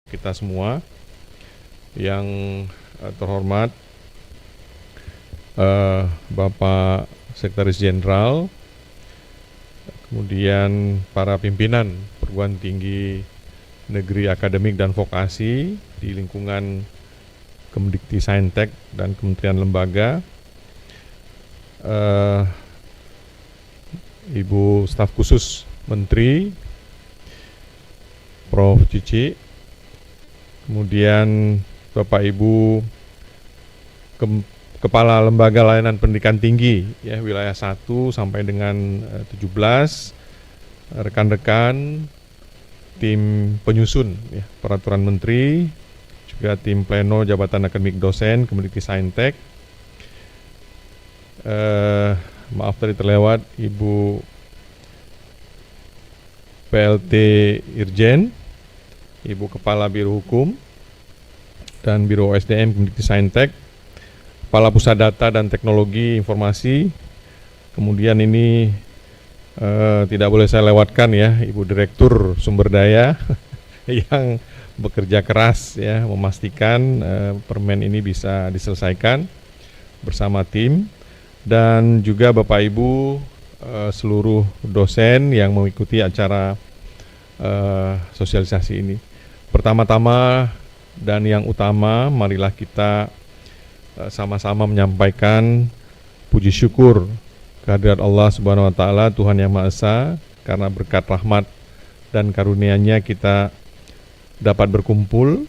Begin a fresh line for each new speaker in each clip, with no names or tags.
kita semua yang terhormat Bapak Sekretaris Jenderal, kemudian para pimpinan perguruan tinggi negeri akademik dan vokasi di lingkungan Kemdikti-Saintek dan Kementerian Lembaga, Ibu Staf Khusus Menteri, Prof. Cici, kemudian Bapak Ibu Kepala Lembaga Layanan Pendidikan Tinggi ya, wilayah 1 sampai dengan 17, rekan-rekan tim penyusun ya, peraturan menteri, juga tim pleno jabatan akademik dosen Kemdikti-Saintek. Maaf tadi terlewat Ibu PLT Irjen, Ibu Kepala Biro Hukum dan Biro SDM Kemdikti-Saintek, Kepala Pusat Data dan Teknologi Informasi. Kemudian ini tidak boleh saya lewatkan ya, Ibu Direktur Sumber Daya yang bekerja keras ya memastikan permen ini bisa diselesaikan bersama tim, dan juga Bapak Ibu seluruh dosen yang mengikuti acara sosialisasi ini. Pertama-tama dan yang utama, marilah kita sama-sama menyampaikan puji syukur kehadirat Allah Subhanahu wa Ta'ala, Tuhan Yang Maha Esa, karena berkat rahmat dan karunia-Nya kita dapat berkumpul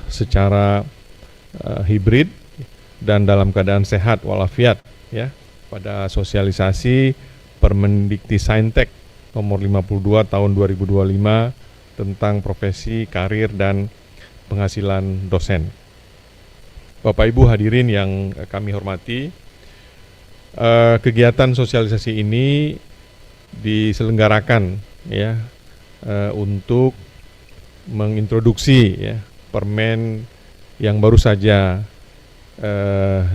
secara hibrid dan dalam keadaan sehat walafiat ya pada sosialisasi Permendikti-Saintek nomor 52 tahun 2025 tentang profesi, karir, dan penghasilan dosen. Bapak Ibu hadirin yang kami hormati, kegiatan sosialisasi ini diselenggarakan ya untuk mengintroduksi ya permen yang baru saja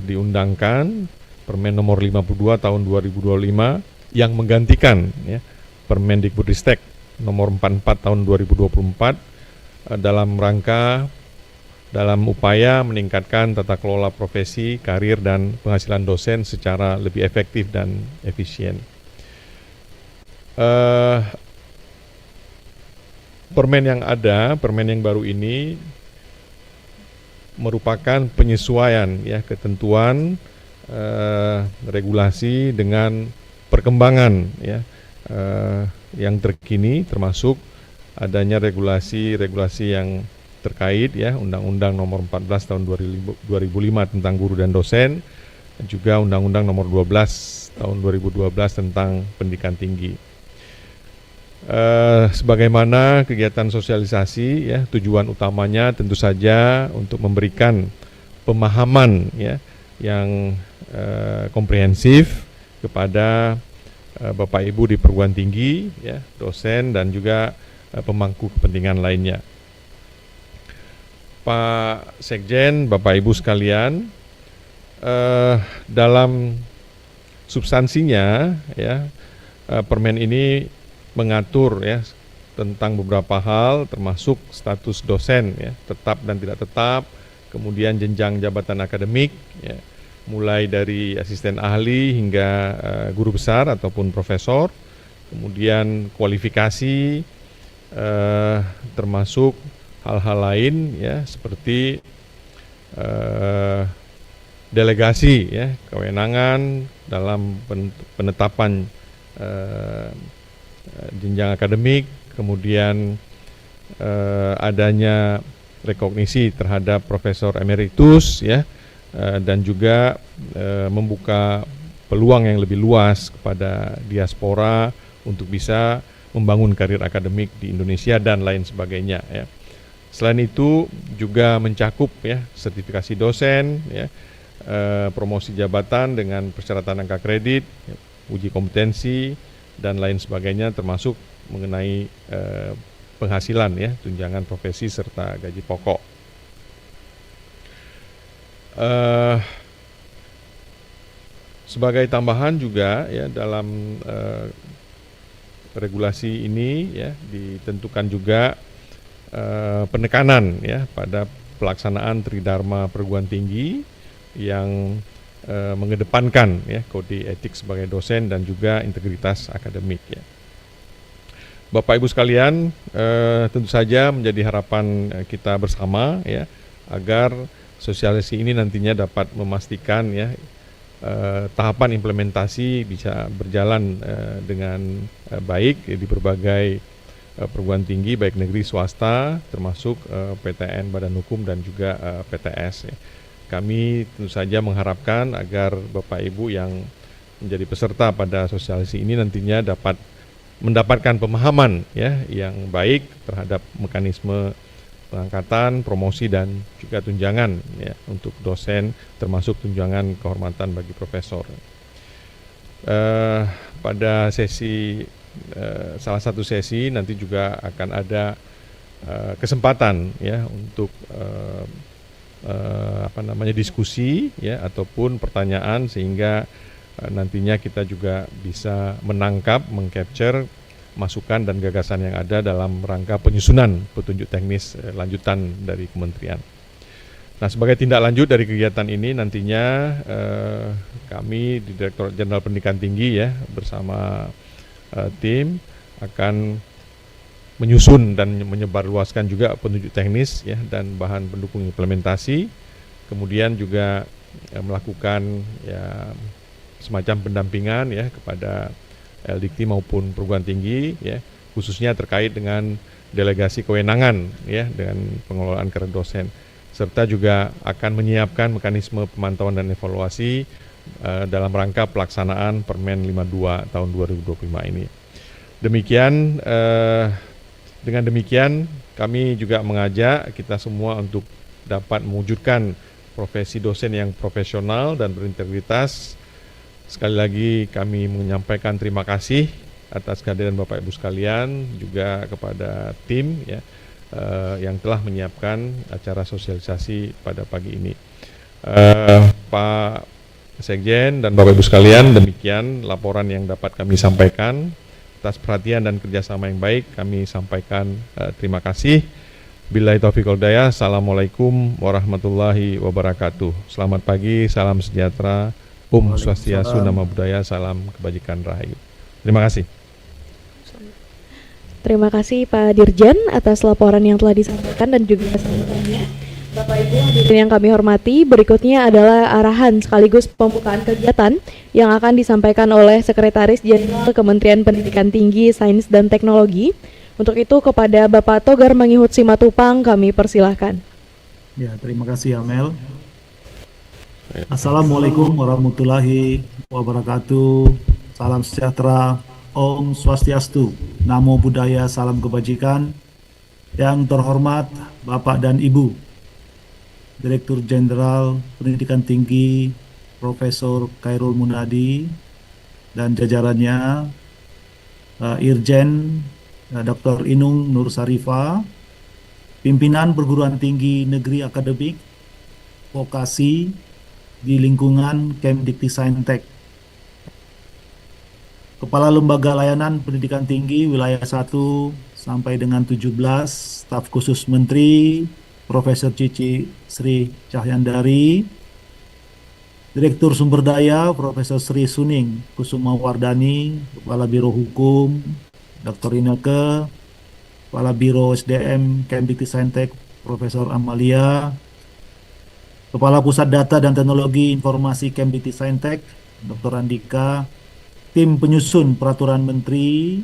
diundangkan, Permen nomor 52 tahun 2025 yang menggantikan ya Permendikbudristek nomor 44 tahun 2024 dalam upaya meningkatkan tata kelola profesi, karir, dan penghasilan dosen secara lebih efektif dan efisien. Permen yang ada, permen yang baru ini merupakan penyesuaian ya ketentuan regulasi dengan perkembangan ya yang terkini, termasuk adanya regulasi yang terkait ya Undang-Undang nomor 14 tahun 2005 tentang guru dan dosen, dan juga Undang-Undang nomor 12 tahun 2012 tentang pendidikan tinggi. Sebagaimana kegiatan sosialisasi ya, tujuan utamanya tentu saja untuk memberikan pemahaman ya yang komprehensif kepada Bapak Ibu di perguruan tinggi ya, dosen, dan juga pemangku kepentingan lainnya. Pak Sekjen, Bapak Ibu sekalian, dalam substansinya ya permen ini mengatur ya tentang beberapa hal, termasuk status dosen ya, tetap dan tidak tetap, kemudian jenjang jabatan akademik ya, mulai dari asisten ahli hingga guru besar ataupun profesor, kemudian kualifikasi, termasuk hal-hal lain ya seperti delegasi ya kewenangan dalam penetapan jenjang akademik, kemudian adanya rekognisi terhadap profesor emeritus ya, dan juga membuka peluang yang lebih luas kepada diaspora untuk bisa membangun karir akademik di Indonesia dan lain sebagainya ya. Selain itu juga mencakup ya sertifikasi dosen ya, promosi jabatan dengan persyaratan angka kredit ya, uji kompetensi dan lain sebagainya, termasuk mengenai penghasilan ya, tunjangan profesi serta gaji pokok. Sebagai tambahan juga ya dalam regulasi ini ya ditentukan juga penekanan ya pada pelaksanaan Tridharma Perguruan Tinggi yang mengedepankan ya kode etik sebagai dosen dan juga integritas akademik ya. Bapak Ibu sekalian, tentu saja menjadi harapan kita bersama ya agar sosialisasi ini nantinya dapat memastikan ya tahapan implementasi bisa berjalan dengan baik di berbagai perguruan tinggi baik negeri swasta termasuk PTN, Badan Hukum dan juga PTS ya. Kami tentu saja mengharapkan agar Bapak Ibu yang menjadi peserta pada sosialisasi ini nantinya dapat mendapatkan pemahaman ya yang baik terhadap mekanisme pengangkatan, promosi dan juga tunjangan ya untuk dosen termasuk tunjangan kehormatan bagi profesor. Pada sesi salah satu sesi nanti juga akan ada kesempatan ya untuk diskusi ya ataupun pertanyaan sehingga nantinya kita juga bisa menangkap, mengcapture masukan dan gagasan yang ada dalam rangka penyusunan petunjuk teknis lanjutan dari kementerian. Nah, sebagai tindak lanjut dari kegiatan ini nantinya kami di Direktorat Jenderal Pendidikan Tinggi ya bersama tim akan menyusun dan menyebarluaskan juga petunjuk teknis ya dan bahan pendukung implementasi, kemudian juga melakukan ya semacam pendampingan ya kepada LDIKT maupun perguruan tinggi ya khususnya terkait dengan delegasi kewenangan ya dengan pengelolaan karir dosen serta juga akan menyiapkan mekanisme pemantauan dan evaluasi dalam rangka pelaksanaan Permen 52 tahun 2025 ini. Demikian dengan demikian kami juga mengajak kita semua untuk dapat mewujudkan profesi dosen yang profesional dan berintegritas. Sekali lagi kami menyampaikan terima kasih atas kehadiran Bapak Ibu sekalian juga kepada tim ya yang telah menyiapkan acara sosialisasi pada pagi ini. Pak Sekjen dan Bapak Ibu sekalian, demikian laporan yang dapat kami sampaikan. Atas perhatian dan kerjasama yang baik kami sampaikan terima kasih. Billahi taufiq wal hidayah. Assalamualaikum warahmatullahi wabarakatuh. Selamat pagi, salam sejahtera. Om Swastiastu, Namo Buddhaya, salam kebajikan rahayu. Terima kasih.
Terima kasih Pak Dirjen atas laporan yang telah disampaikan dan juga sambutannya. Bapak Ibu hadirin yang kami hormati, berikutnya adalah arahan sekaligus pembukaan kegiatan yang akan disampaikan oleh Sekretaris Jenderal Kementerian Pendidikan Tinggi, Sains dan Teknologi. Untuk itu kepada Bapak Togar Mangihut Simatupang kami persilahkan.
Ya, terima kasih Amel. Assalamualaikum warahmatullahi wabarakatuh. Salam sejahtera. Om Swastiastu. Namo Buddhaya, salam kebajikan. Yang terhormat Bapak dan Ibu Direktur Jenderal Pendidikan Tinggi Profesor Khairul Munadi dan jajarannya, Irjen Dr. Inung Nur Sarifah, pimpinan perguruan tinggi negeri akademik vokasi di lingkungan Kemdikti-Saintek, Kepala Lembaga Layanan Pendidikan Tinggi Wilayah 1 sampai dengan 17, Staf Khusus Menteri, Profesor Cici Sri Cahyandari, Direktur Sumber Daya, Profesor Sri Suning Kusuma Wardani, Kepala Biro Hukum, Dr. Ineke, Kepala Biro SDM Kemdikti-Saintek, Profesor Amalia, Kepala Pusat Data dan Teknologi Informasi Kemdikti-Saintek, Dr. Andika, tim penyusun Peraturan Menteri,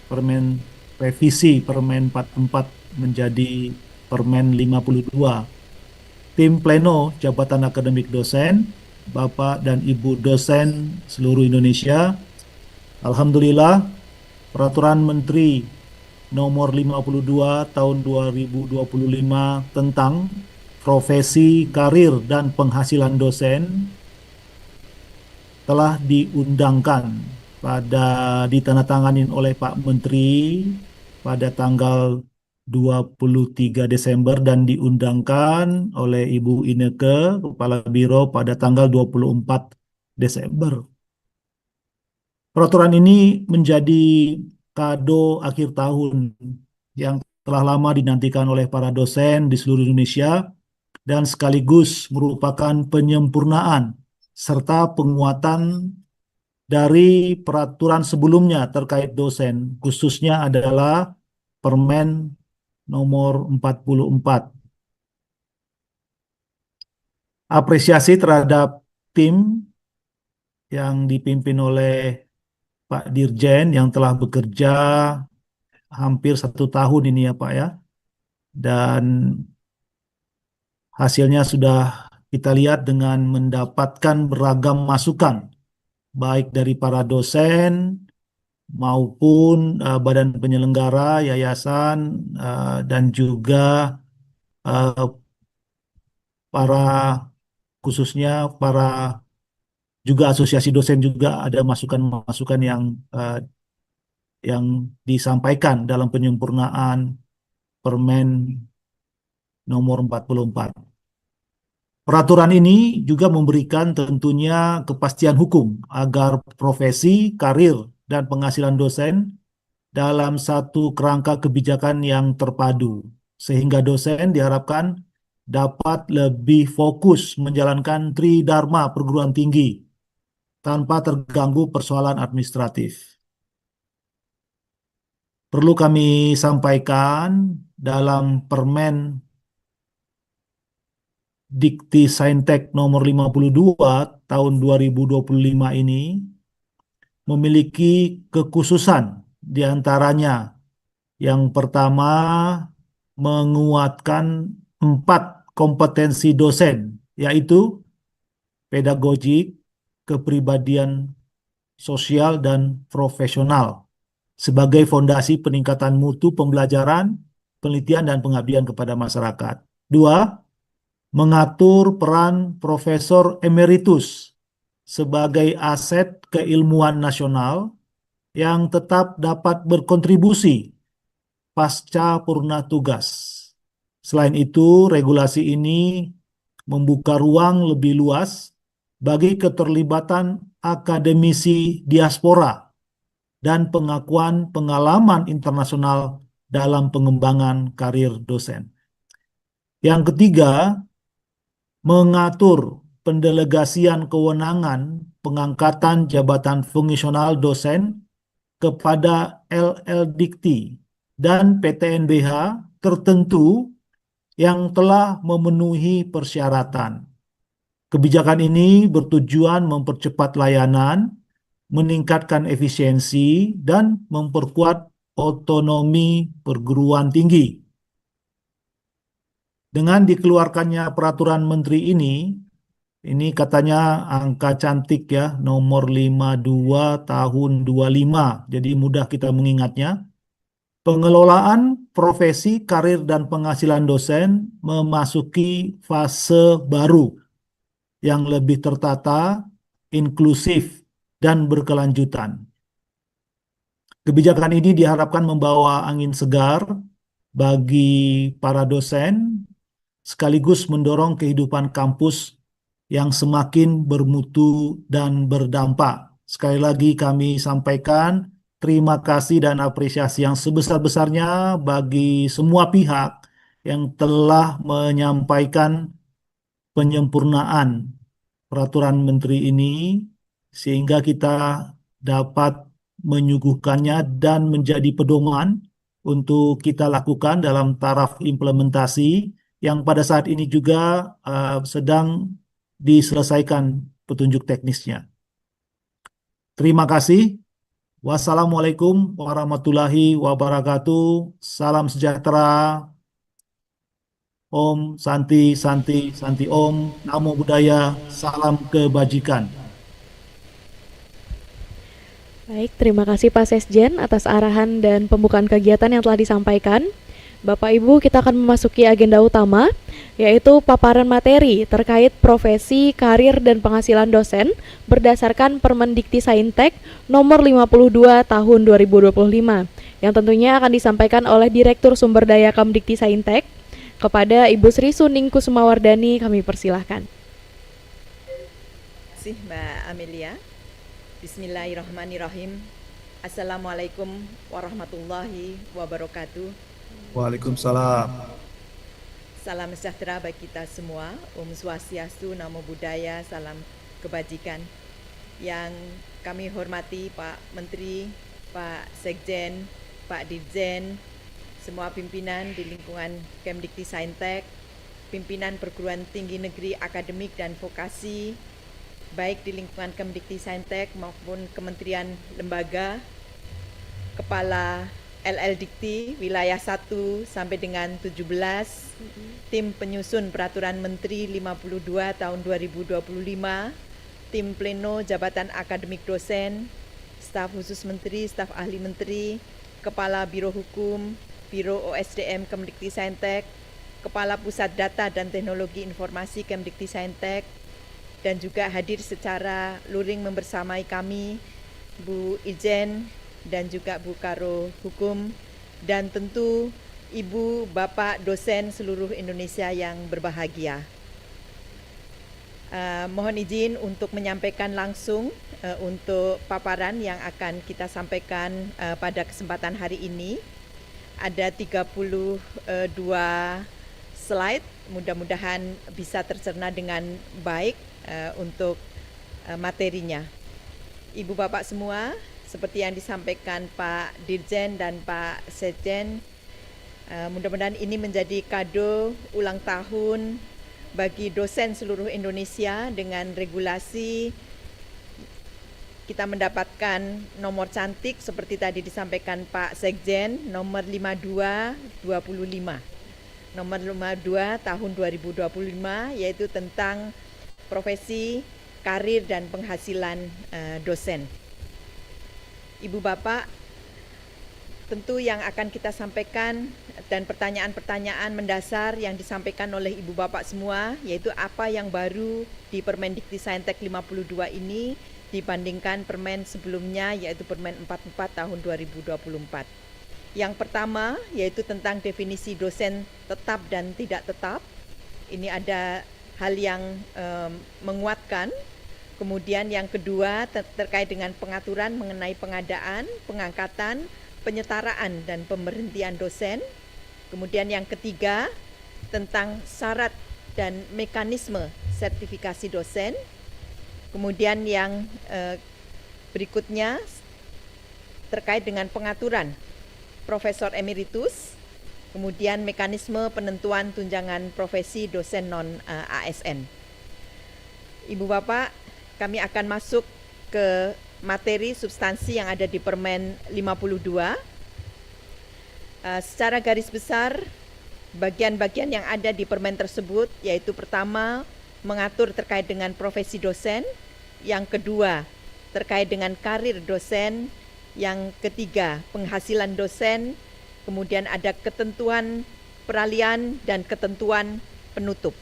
Permen Revisi Permen 44 menjadi Permen 52, tim Pleno Jabatan Akademik Dosen, Bapak dan Ibu dosen seluruh Indonesia. Alhamdulillah, Peraturan Menteri Nomor 52 Tahun 2025 tentang profesi, karir, dan penghasilan dosen telah diundangkan ditandatanganin oleh Pak Menteri pada tanggal 23 Desember dan diundangkan oleh Ibu Ineke, Kepala Biro, pada tanggal 24 Desember. Peraturan ini menjadi kado akhir tahun yang telah lama dinantikan oleh para dosen di seluruh Indonesia dan sekaligus merupakan penyempurnaan serta penguatan dari peraturan sebelumnya terkait dosen, khususnya adalah Permen nomor 44. Apresiasi terhadap tim yang dipimpin oleh Pak Dirjen yang telah bekerja hampir 1 tahun ini ya Pak ya. Dan hasilnya sudah kita lihat dengan mendapatkan beragam masukan, baik dari para dosen maupun badan penyelenggara, yayasan, dan juga eh, para khususnya para juga asosiasi dosen juga ada masukan-masukan yang disampaikan dalam penyempurnaan Permen nomor 44. Peraturan ini juga memberikan tentunya kepastian hukum agar profesi, karir, dan penghasilan dosen dalam satu kerangka kebijakan yang terpadu, sehingga dosen diharapkan dapat lebih fokus menjalankan tridharma perguruan tinggi tanpa terganggu persoalan administratif. Perlu kami sampaikan dalam Permen Dikti Saintek nomor 52 tahun 2025 ini memiliki kekhususan di antaranya yang pertama menguatkan 4 kompetensi dosen, yaitu pedagogik, kepribadian sosial, dan profesional sebagai fondasi peningkatan mutu pembelajaran, penelitian, dan pengabdian kepada masyarakat. 2, mengatur peran Profesor Emeritus sebagai aset keilmuan nasional yang tetap dapat berkontribusi pasca purna tugas. Selain itu, regulasi ini membuka ruang lebih luas bagi keterlibatan akademisi diaspora dan pengakuan pengalaman internasional dalam pengembangan karir dosen. Yang ketiga, mengatur pendelegasian kewenangan pengangkatan jabatan fungsional dosen kepada LL Dikti dan PTNBH tertentu yang telah memenuhi persyaratan. Kebijakan ini bertujuan mempercepat layanan, meningkatkan efisiensi, dan memperkuat otonomi perguruan tinggi. Dengan dikeluarkannya peraturan menteri ini katanya angka cantik ya, nomor 52 tahun 25, jadi mudah kita mengingatnya. Pengelolaan profesi, karir, dan penghasilan dosen memasuki fase baru yang lebih tertata, inklusif, dan berkelanjutan. Kebijakan ini diharapkan membawa angin segar bagi para dosen, sekaligus mendorong kehidupan kampus yang semakin bermutu dan berdampak. Sekali lagi kami sampaikan terima kasih dan apresiasi yang sebesar-besarnya bagi semua pihak yang telah menyampaikan penyempurnaan peraturan menteri ini sehingga kita dapat menyuguhkannya dan menjadi pedoman untuk kita lakukan dalam taraf implementasi yang pada saat ini juga sedang diselesaikan petunjuk teknisnya. Terima kasih. Wassalamualaikum warahmatullahi wabarakatuh. Salam sejahtera. Om Santi Santi Santi Om. Namo Buddhaya. Salam kebajikan.
Baik, terima kasih Pak Sesjen atas arahan dan pembukaan kegiatan yang telah disampaikan. Bapak Ibu, kita akan memasuki agenda utama, yaitu paparan materi terkait profesi, karir, dan penghasilan dosen berdasarkan Permendikti Saintek nomor 52 tahun 2025, yang tentunya akan disampaikan oleh Direktur Sumber Daya Kemdikti Saintek. Kepada Ibu Sri Suning Kusumawardani, kami persilahkan.
Terima kasih Mbak Amelia. Bismillahirrahmanirrahim. Assalamualaikum warahmatullahi wabarakatuh.
Waalaikumsalam.
Salam sejahtera bagi kita semua. Om Swastiastu, Namo Buddhaya, salam kebajikan. Yang kami hormati Pak Menteri, Pak Sekjen, Pak Dirjen, semua pimpinan di lingkungan Kemdikti-Saintek, pimpinan perguruan tinggi negeri akademik dan vokasi, baik di lingkungan Kemdikti-Saintek maupun kementerian lembaga, kepala LL Dikti wilayah 1 sampai dengan 17, tim penyusun peraturan menteri 52 tahun 2025, tim pleno jabatan akademik dosen, staf khusus menteri, staf ahli menteri, kepala biro hukum, biro OSDM Kemdikti-Saintek, kepala pusat data dan teknologi informasi Kemdikti-Saintek, dan juga hadir secara luring membersamai kami Bu Ijen dan juga Bu Karo Hukum, dan tentu Ibu, Bapak, dosen seluruh Indonesia yang berbahagia. Mohon izin untuk menyampaikan langsung untuk paparan yang akan kita sampaikan pada kesempatan hari ini. Ada 32 slide, mudah-mudahan bisa tercerna dengan baik untuk materinya. Ibu Bapak semua, seperti yang disampaikan Pak Dirjen dan Pak Sekjen, mudah-mudahan ini menjadi kado ulang tahun bagi dosen seluruh Indonesia. Dengan regulasi kita mendapatkan nomor cantik seperti tadi disampaikan Pak Sekjen, nomor 5225. Nomor 52 tahun 2025, yaitu tentang profesi, karir, dan penghasilan dosen. Ibu Bapak, tentu yang akan kita sampaikan dan pertanyaan-pertanyaan mendasar yang disampaikan oleh Ibu Bapak semua, yaitu apa yang baru di Permendikti-Saintek 52 ini dibandingkan permen sebelumnya, yaitu Permen 44 tahun 2024. Yang pertama yaitu tentang definisi dosen tetap dan tidak tetap. Ini ada hal yang menguatkan. Kemudian yang kedua terkait dengan pengaturan mengenai pengadaan, pengangkatan, penyetaraan, dan pemberhentian dosen. Kemudian yang ketiga tentang syarat dan mekanisme sertifikasi dosen. Kemudian yang berikutnya terkait dengan pengaturan Profesor Emeritus, kemudian mekanisme penentuan tunjangan profesi dosen non-ASN. Ibu Bapak, kami akan masuk ke materi substansi yang ada di Permen 52. Secara garis besar, bagian-bagian yang ada di permen tersebut yaitu pertama, mengatur terkait dengan profesi dosen, yang kedua, terkait dengan karir dosen, yang ketiga, penghasilan dosen, kemudian ada ketentuan peralihan dan ketentuan penutup.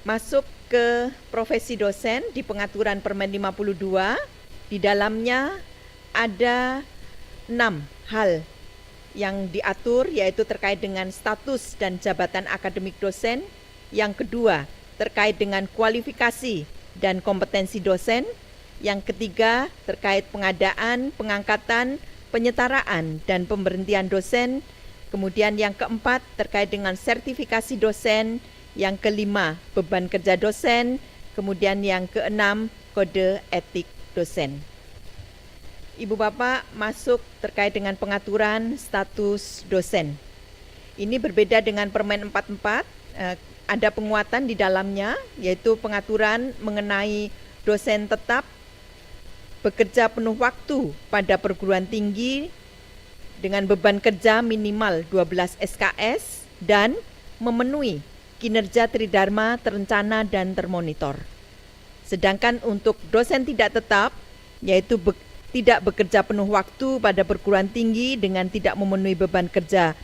Masuk ke profesi dosen di pengaturan Permen 52, di dalamnya ada 6 hal yang diatur, yaitu terkait dengan status dan jabatan akademik dosen. Yang kedua, terkait dengan kualifikasi dan kompetensi dosen. Yang ketiga, terkait pengadaan, pengangkatan, penyetaraan, dan pemberhentian dosen. Kemudian yang keempat, terkait dengan sertifikasi dosen. Yang kelima, beban kerja dosen. Kemudian yang keenam, kode etik dosen. Ibu Bapak, masuk terkait dengan pengaturan status dosen. Ini berbeda dengan Permen 44, ada penguatan di dalamnya, yaitu pengaturan mengenai dosen tetap bekerja penuh waktu pada perguruan tinggi dengan beban kerja minimal 12 SKS dan memenuhi kinerja tridharma terencana dan termonitor. Sedangkan untuk dosen tidak tetap, yaitu tidak bekerja penuh waktu pada perguruan tinggi dengan tidak memenuhi beban kerja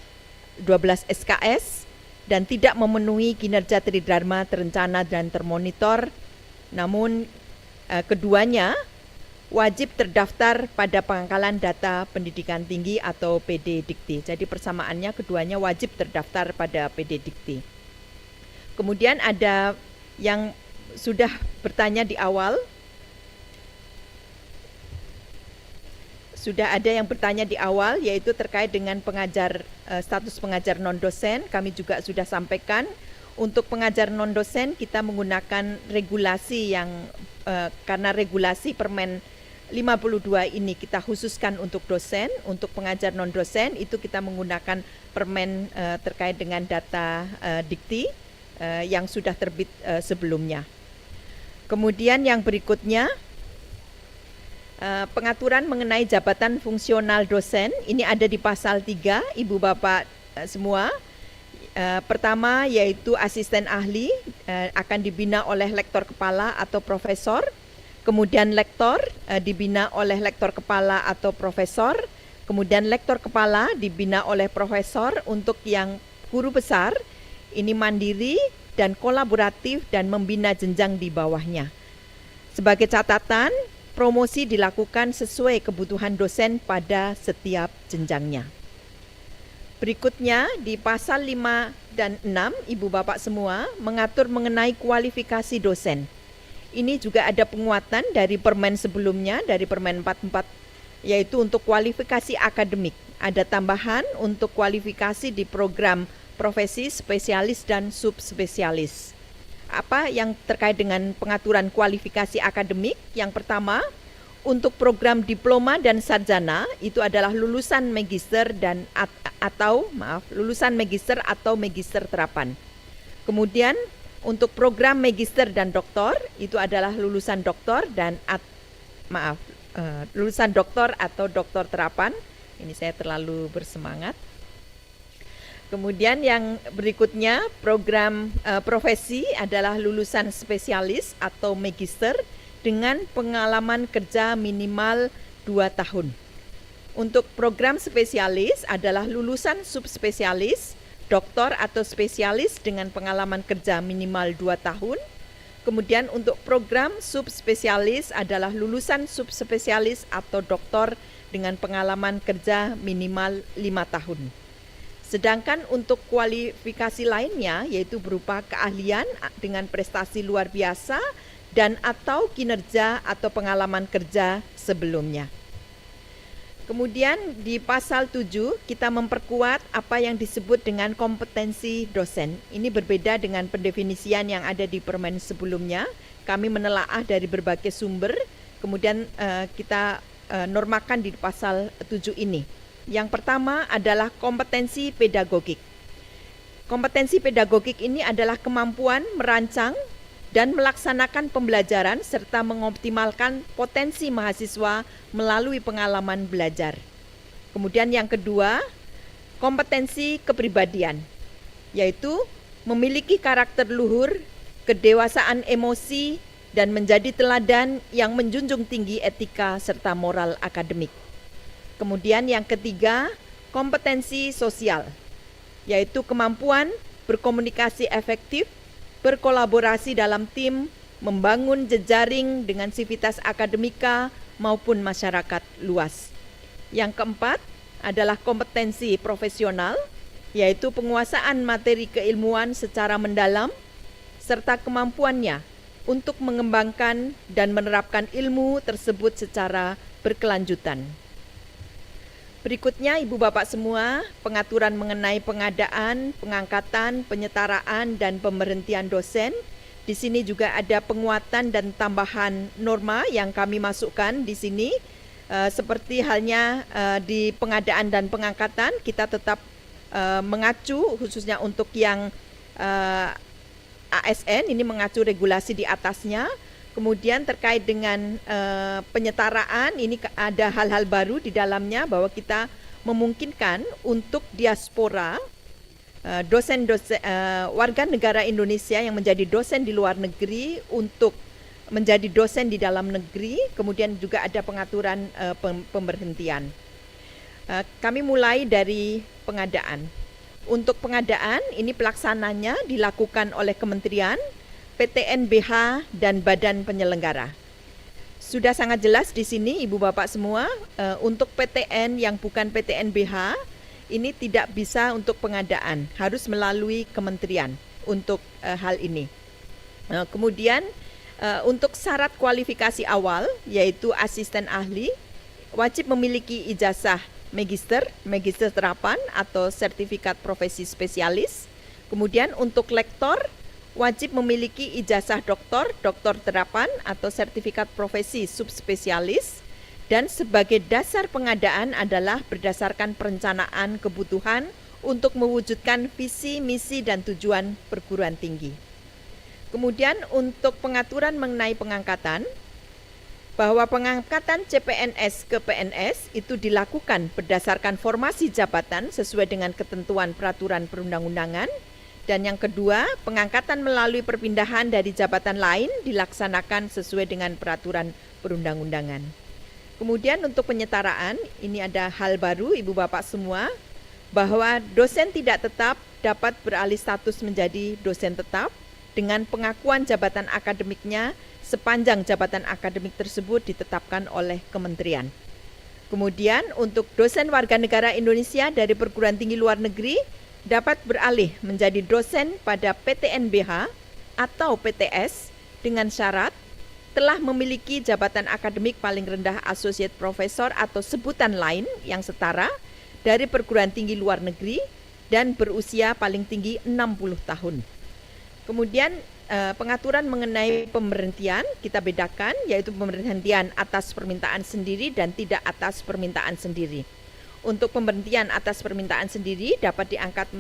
12 SKS dan tidak memenuhi kinerja tridharma terencana dan termonitor, namun keduanya wajib terdaftar pada Pangkalan Data Pendidikan Tinggi atau PD Dikti. Jadi persamaannya keduanya wajib terdaftar pada PD Dikti. Kemudian ada yang sudah bertanya di awal sudah ada yang bertanya di awal, yaitu terkait dengan status pengajar non-dosen. Kami juga sudah sampaikan, untuk pengajar non-dosen kita menggunakan regulasi yang karena regulasi Permen 52 ini kita khususkan untuk dosen. Untuk pengajar non-dosen itu kita menggunakan permen terkait dengan data dikti yang sudah terbit sebelumnya. Kemudian yang berikutnya, pengaturan mengenai jabatan fungsional dosen, ini ada di pasal 3, Ibu Bapak semua. Pertama yaitu asisten ahli akan dibina oleh lektor kepala atau profesor. Kemudian lektor dibina oleh lektor kepala atau profesor. Kemudian lektor kepala dibina oleh profesor. Untuk yang guru besar, ini mandiri dan kolaboratif dan membina jenjang di bawahnya. Sebagai catatan, promosi dilakukan sesuai kebutuhan dosen pada setiap jenjangnya. Berikutnya di pasal 5 dan 6, Ibu Bapak semua, mengatur mengenai kualifikasi dosen. Ini juga ada penguatan dari permen sebelumnya, dari Permen 44, yaitu untuk kualifikasi akademik. Ada tambahan untuk kualifikasi di program profesi spesialis dan subspesialis. Apa yang terkait dengan pengaturan kualifikasi akademik? Yang pertama, untuk program diploma dan sarjana itu adalah lulusan magister lulusan magister atau magister terapan. Kemudian untuk program magister dan doktor itu adalah lulusan doktor dan lulusan doktor atau doktor terapan. Ini saya terlalu bersemangat. Kemudian yang berikutnya, program profesi adalah lulusan spesialis atau magister dengan pengalaman kerja minimal 2 tahun. Untuk program spesialis adalah lulusan subspesialis, doktor atau spesialis dengan pengalaman kerja minimal 2 tahun. Kemudian untuk program subspesialis adalah lulusan subspesialis atau doktor dengan pengalaman kerja minimal 5 tahun. Sedangkan untuk kualifikasi lainnya yaitu berupa keahlian dengan prestasi luar biasa dan atau kinerja atau pengalaman kerja sebelumnya. Kemudian di pasal 7 kita memperkuat apa yang disebut dengan kompetensi dosen. Ini berbeda dengan pendefinisian yang ada di permen sebelumnya. Kami menelaah dari berbagai sumber, kemudian kita normakan di pasal 7 ini. Yang pertama adalah kompetensi pedagogik. Kompetensi pedagogik ini adalah kemampuan merancang dan melaksanakan pembelajaran serta mengoptimalkan potensi mahasiswa melalui pengalaman belajar. Kemudian yang kedua, kompetensi kepribadian, yaitu memiliki karakter luhur, kedewasaan emosi, dan menjadi teladan yang menjunjung tinggi etika serta moral akademik. Kemudian yang ketiga, kompetensi sosial, yaitu kemampuan berkomunikasi efektif, berkolaborasi dalam tim, membangun jejaring dengan sivitas akademika maupun masyarakat luas. Yang keempat adalah kompetensi profesional, yaitu penguasaan materi keilmuan secara mendalam, serta kemampuannya untuk mengembangkan dan menerapkan ilmu tersebut secara berkelanjutan. Berikutnya Ibu Bapak semua, pengaturan mengenai pengadaan, pengangkatan, penyetaraan, dan pemberhentian dosen. Di sini juga ada penguatan dan tambahan norma yang kami masukkan di sini. Seperti halnya di pengadaan dan pengangkatan, kita tetap mengacu khususnya untuk yang ASN, ini mengacu regulasi di atasnya. Kemudian terkait dengan penyetaraan, ini ada hal-hal baru di dalamnya bahwa kita memungkinkan untuk diaspora, warga negara Indonesia yang menjadi dosen di luar negeri untuk menjadi dosen di dalam negeri. Kemudian juga ada pengaturan pemberhentian. Kami mulai dari pengadaan. Untuk pengadaan, ini pelaksananya dilakukan oleh Kementerian, PTNBH, dan Badan Penyelenggara. Sudah sangat jelas di sini Ibu Bapak semua, untuk PTN yang bukan PTNBH, ini tidak bisa untuk pengadaan, harus melalui kementerian untuk hal ini. Kemudian untuk syarat kualifikasi awal, yaitu asisten ahli, wajib memiliki ijazah magister terapan atau sertifikat profesi spesialis. Kemudian untuk lektor wajib memiliki ijazah doktor terapan atau sertifikat profesi subspesialis. Dan sebagai dasar pengadaan adalah berdasarkan perencanaan kebutuhan untuk mewujudkan visi, misi, dan tujuan perguruan tinggi. Kemudian untuk pengaturan mengenai pengangkatan, bahwa pengangkatan CPNS ke PNS itu dilakukan berdasarkan formasi jabatan sesuai dengan ketentuan peraturan perundang-undangan. Dan yang kedua, pengangkatan melalui perpindahan dari jabatan lain dilaksanakan sesuai dengan peraturan perundang-undangan. Kemudian untuk penyetaraan, ini ada hal baru Ibu Bapak semua, bahwa dosen tidak tetap dapat beralih status menjadi dosen tetap dengan pengakuan jabatan akademiknya sepanjang jabatan akademik tersebut ditetapkan oleh kementerian. Kemudian untuk dosen warga negara Indonesia dari perguruan tinggi luar negeri dapat beralih menjadi dosen pada PTNBH atau PTS dengan syarat telah memiliki jabatan akademik paling rendah associate professor atau sebutan lain yang setara dari perguruan tinggi luar negeri dan berusia paling tinggi 60 tahun. Kemudian pengaturan mengenai pemberhentian kita bedakan, yaitu pemberhentian atas permintaan sendiri dan tidak atas permintaan sendiri. Untuk pemberhentian atas permintaan sendiri dapat diangkat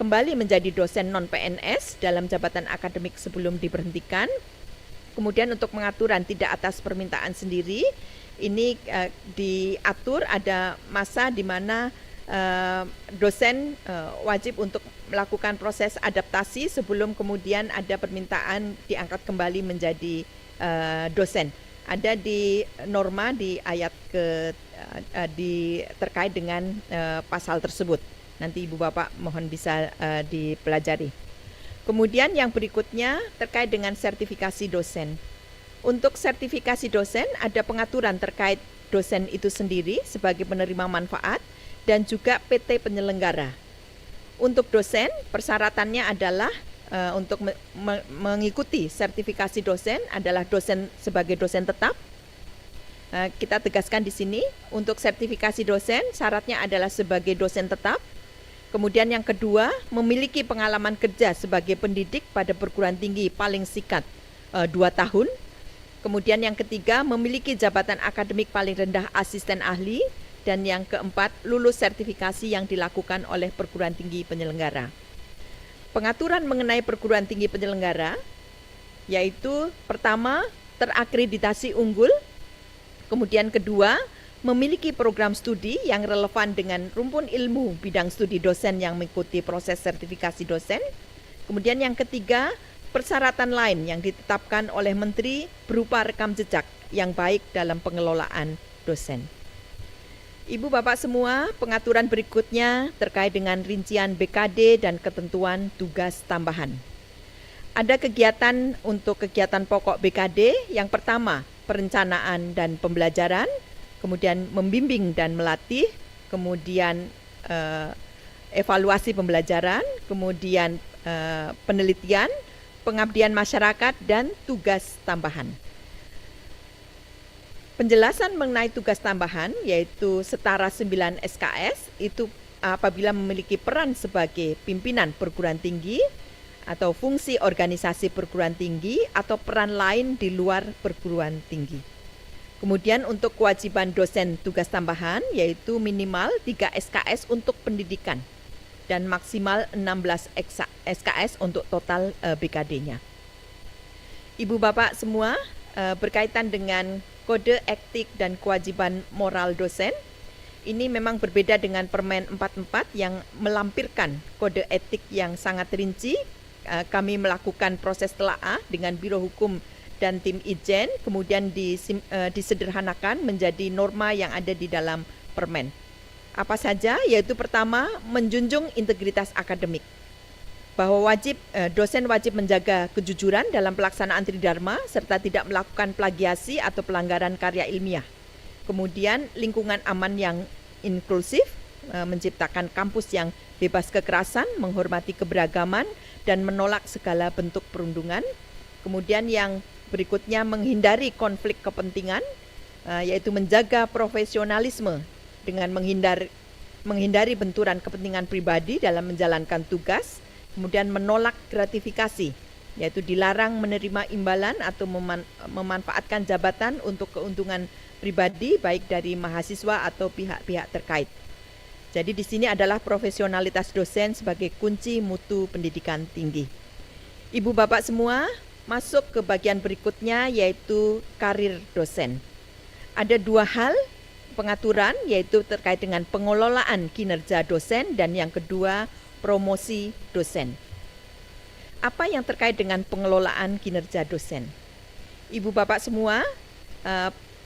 kembali menjadi dosen non-PNS dalam jabatan akademik sebelum diberhentikan. Kemudian untuk pengaturan tidak atas permintaan sendiri, ini diatur ada masa di mana dosen wajib untuk melakukan proses adaptasi sebelum kemudian ada permintaan diangkat kembali menjadi dosen. Ada di norma di ayat terkait dengan pasal tersebut. Nanti Ibu Bapak mohon bisa dipelajari. Kemudian yang berikutnya terkait dengan sertifikasi dosen. Untuk sertifikasi dosen ada pengaturan terkait dosen itu sendiri sebagai penerima manfaat dan juga PT penyelenggara. Untuk dosen persyaratannya adalah untuk mengikuti sertifikasi dosen adalah dosen sebagai dosen tetap. Kita tegaskan di sini untuk sertifikasi dosen syaratnya adalah sebagai dosen tetap. Kemudian yang kedua, memiliki pengalaman kerja sebagai pendidik pada perguruan tinggi paling singkat 2 tahun. Kemudian yang ketiga, memiliki jabatan akademik paling rendah asisten ahli. Dan yang keempat, lulus sertifikasi yang dilakukan oleh perguruan tinggi penyelenggara. Pengaturan mengenai perguruan tinggi penyelenggara, yaitu pertama, terakreditasi unggul. Kemudian kedua, memiliki program studi yang relevan dengan rumpun ilmu bidang studi dosen yang mengikuti proses sertifikasi dosen. Kemudian yang ketiga, persyaratan lain yang ditetapkan oleh Menteri berupa rekam jejak yang baik dalam pengelolaan dosen. Ibu Bapak semua, pengaturan berikutnya terkait dengan rincian BKD dan ketentuan tugas tambahan. Ada kegiatan untuk kegiatan pokok BKD, yang pertama perencanaan dan pembelajaran, kemudian membimbing dan melatih, kemudian evaluasi pembelajaran, kemudian penelitian, pengabdian masyarakat, dan tugas tambahan. Penjelasan mengenai tugas tambahan yaitu setara 9 SKS itu apabila memiliki peran sebagai pimpinan perguruan tinggi atau fungsi organisasi perguruan tinggi atau peran lain di luar perguruan tinggi. Kemudian untuk kewajiban dosen tugas tambahan yaitu minimal 3 SKS untuk pendidikan dan maksimal 16 SKS untuk total BKD-nya. Ibu Bapak semua, berkaitan dengan kode etik dan kewajiban moral dosen, ini memang berbeda dengan Permen 44 yang melampirkan kode etik yang sangat rinci. Kami melakukan proses telaah dengan Biro Hukum dan tim Ijen, kemudian disederhanakan menjadi norma yang ada di dalam Permen. Apa saja? Yaitu pertama, menjunjung integritas akademik, bahwa dosen wajib menjaga kejujuran dalam pelaksanaan tridharma serta tidak melakukan plagiasi atau pelanggaran karya ilmiah. Kemudian lingkungan aman yang inklusif, menciptakan kampus yang bebas kekerasan, menghormati keberagaman, dan menolak segala bentuk perundungan. Kemudian yang berikutnya menghindari konflik kepentingan, yaitu menjaga profesionalisme dengan menghindari benturan kepentingan pribadi dalam menjalankan tugas, kemudian menolak gratifikasi, yaitu dilarang menerima imbalan atau memanfaatkan jabatan untuk keuntungan pribadi baik dari mahasiswa atau pihak-pihak terkait. Jadi di sini adalah profesionalitas dosen sebagai kunci mutu pendidikan tinggi. Ibu bapak semua, masuk ke bagian berikutnya yaitu karir dosen. Ada dua hal pengaturan, yaitu terkait dengan pengelolaan kinerja dosen dan yang kedua promosi dosen. Apa yang terkait dengan pengelolaan kinerja dosen? Ibu bapak semua,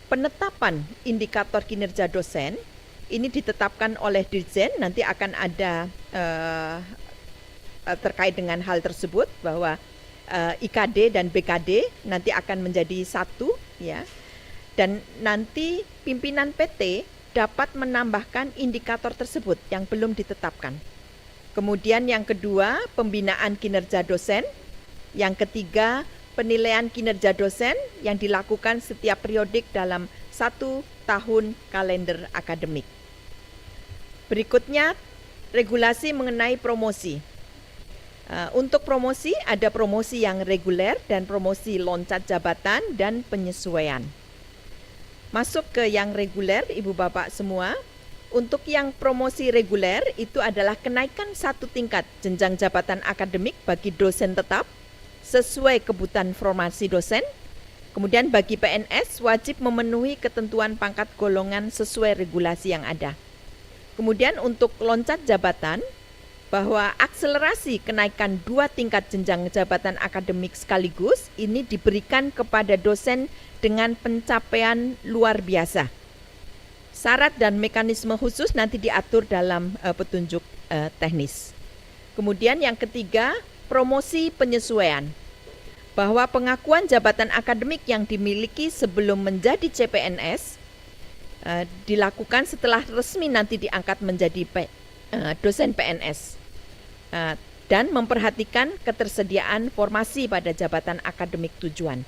penetapan indikator kinerja dosen ini ditetapkan oleh Dirjen. Nanti akan ada terkait dengan hal tersebut bahwa IKD dan BKD nanti akan menjadi satu, ya. Dan nanti pimpinan PT dapat menambahkan indikator tersebut yang belum ditetapkan. Kemudian yang kedua, pembinaan kinerja dosen. Yang ketiga, penilaian kinerja dosen yang dilakukan setiap periodik dalam 1 tahun kalender akademik. Berikutnya, regulasi mengenai promosi. Untuk promosi, ada promosi yang reguler dan promosi loncat jabatan dan penyesuaian. Masuk ke yang reguler, ibu bapak semua. Untuk yang promosi reguler itu adalah kenaikan 1 tingkat jenjang jabatan akademik bagi dosen tetap sesuai kebutuhan formasi dosen. Kemudian bagi PNS wajib memenuhi ketentuan pangkat golongan sesuai regulasi yang ada. Kemudian untuk loncat jabatan, bahwa akselerasi kenaikan 2 tingkat jenjang jabatan akademik sekaligus ini diberikan kepada dosen dengan pencapaian luar biasa. Syarat dan mekanisme khusus nanti diatur dalam petunjuk teknis. Kemudian yang ketiga, promosi penyesuaian. Bahwa pengakuan jabatan akademik yang dimiliki sebelum menjadi CPNS dilakukan setelah resmi nanti diangkat menjadi dosen PNS. Dan memperhatikan ketersediaan formasi pada jabatan akademik tujuan.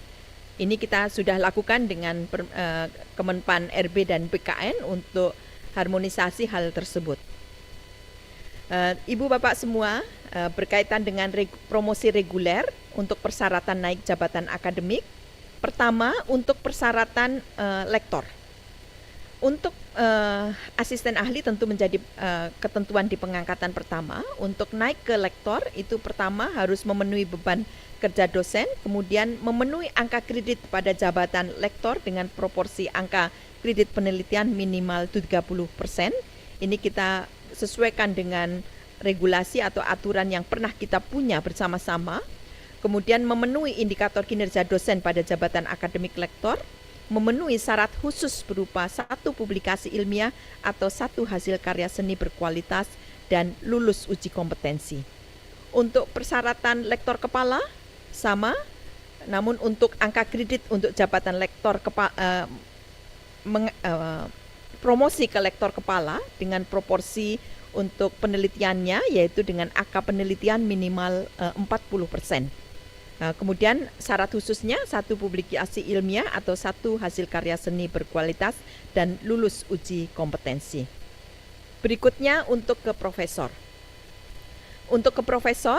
Ini kita sudah lakukan dengan Kemenpan RB dan BKN untuk harmonisasi hal tersebut. Ibu bapak semua, berkaitan dengan promosi reguler untuk persyaratan naik jabatan akademik. Pertama, untuk persyaratan lektor. Untuk asisten ahli tentu menjadi ketentuan di pengangkatan pertama. Untuk naik ke lektor itu pertama harus memenuhi beban kerja dosen, kemudian memenuhi angka kredit pada jabatan lektor dengan proporsi angka kredit penelitian minimal 30%. Ini kita sesuaikan dengan regulasi atau aturan yang pernah kita punya bersama-sama. Kemudian memenuhi indikator kinerja dosen pada jabatan akademik lektor, memenuhi syarat khusus berupa 1 publikasi ilmiah atau 1 hasil karya seni berkualitas dan lulus uji kompetensi. Untuk persyaratan lektor kepala sama, namun untuk angka kredit untuk jabatan lektor promosi ke lektor kepala dengan proporsi untuk penelitiannya yaitu dengan angka penelitian minimal 40%. Kemudian syarat khususnya 1 publikasi ilmiah atau 1 hasil karya seni berkualitas dan lulus uji kompetensi. Berikutnya untuk ke profesor. Untuk ke profesor,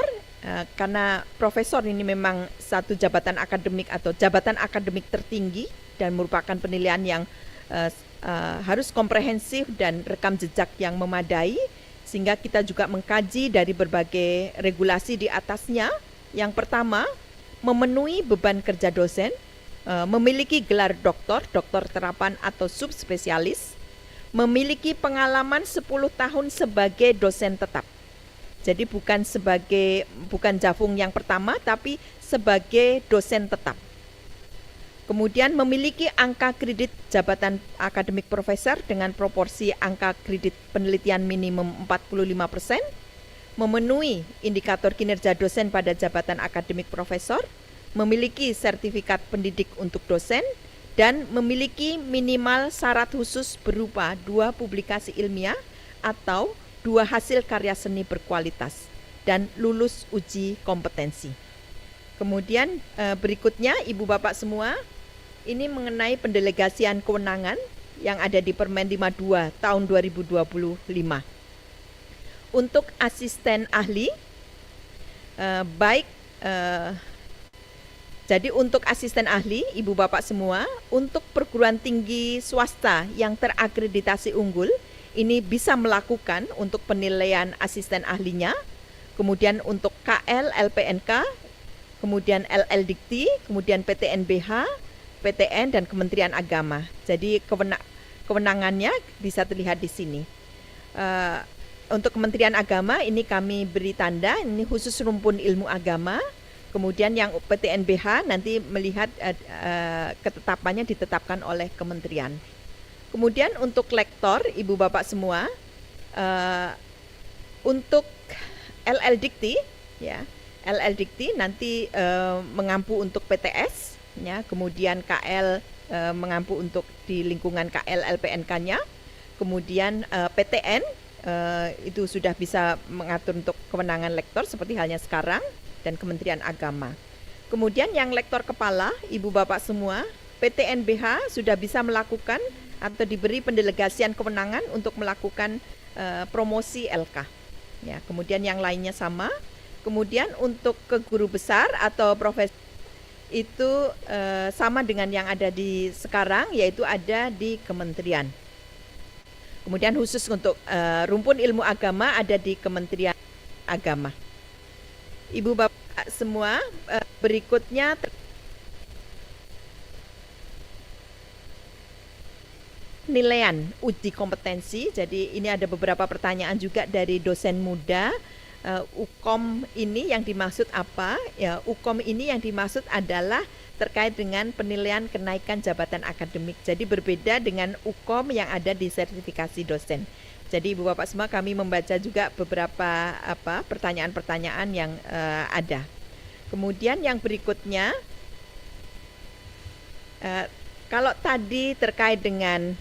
karena profesor ini memang satu jabatan akademik atau jabatan akademik tertinggi dan merupakan penilaian yang harus komprehensif dan rekam jejak yang memadai, sehingga kita juga mengkaji dari berbagai regulasi di atasnya. Yang pertama, memenuhi beban kerja dosen, memiliki gelar doktor terapan atau subspesialis, memiliki pengalaman 10 tahun sebagai dosen tetap. Jadi bukan jafung yang pertama, tapi sebagai dosen tetap. Kemudian memiliki angka kredit jabatan akademik profesor dengan proporsi angka kredit penelitian minimum 45%, memenuhi indikator kinerja dosen pada jabatan akademik profesor, memiliki sertifikat pendidik untuk dosen, dan memiliki minimal syarat khusus berupa 2 publikasi ilmiah atau 2 hasil karya seni berkualitas dan lulus uji kompetensi. Kemudian berikutnya ibu bapak semua, ini mengenai pendelegasian kewenangan yang ada di Permen 52 tahun 2025. Untuk asisten ahli, jadi untuk asisten ahli, Ibu Bapak semua, untuk perguruan tinggi swasta yang terakreditasi unggul, ini bisa melakukan untuk penilaian asisten ahlinya, kemudian untuk KL, LPNK, kemudian LL Dikti, kemudian PTNBH, PTN, dan Kementerian Agama. Jadi kewenangannya bisa terlihat di sini. Untuk Kementerian Agama ini kami beri tanda, ini khusus rumpun ilmu agama. Kemudian yang PTNBH nanti melihat ketetapannya ditetapkan oleh kementerian. Kemudian untuk lektor, Ibu Bapak semua, untuk LL Dikti, ya, LL Dikti nanti mengampu untuk PTS, ya, kemudian KL mengampu untuk di lingkungan KL LPNK-nya, kemudian PTN itu sudah bisa mengatur untuk kewenangan lektor seperti halnya sekarang, dan Kementerian Agama. Kemudian yang lektor kepala, Ibu Bapak semua, PTNBH sudah bisa melakukan atau diberi pendelegasian kewenangan untuk melakukan promosi LK. Ya, kemudian yang lainnya sama. Kemudian untuk ke guru besar atau profesor itu sama dengan yang ada di sekarang, yaitu ada di kementerian. Kemudian khusus untuk rumpun ilmu agama ada di Kementerian Agama. Ibu Bapak semua, berikutnya penilaian uji kompetensi. Jadi ini ada beberapa pertanyaan juga dari dosen muda. UKOM ini yang dimaksud apa? Ya, UKOM ini yang dimaksud adalah terkait dengan penilaian kenaikan jabatan akademik. Jadi berbeda dengan UKOM yang ada di sertifikasi dosen. Jadi Ibu Bapak semua, kami membaca juga beberapa pertanyaan-pertanyaan yang ada. Kemudian yang berikutnya, kalau tadi terkait dengan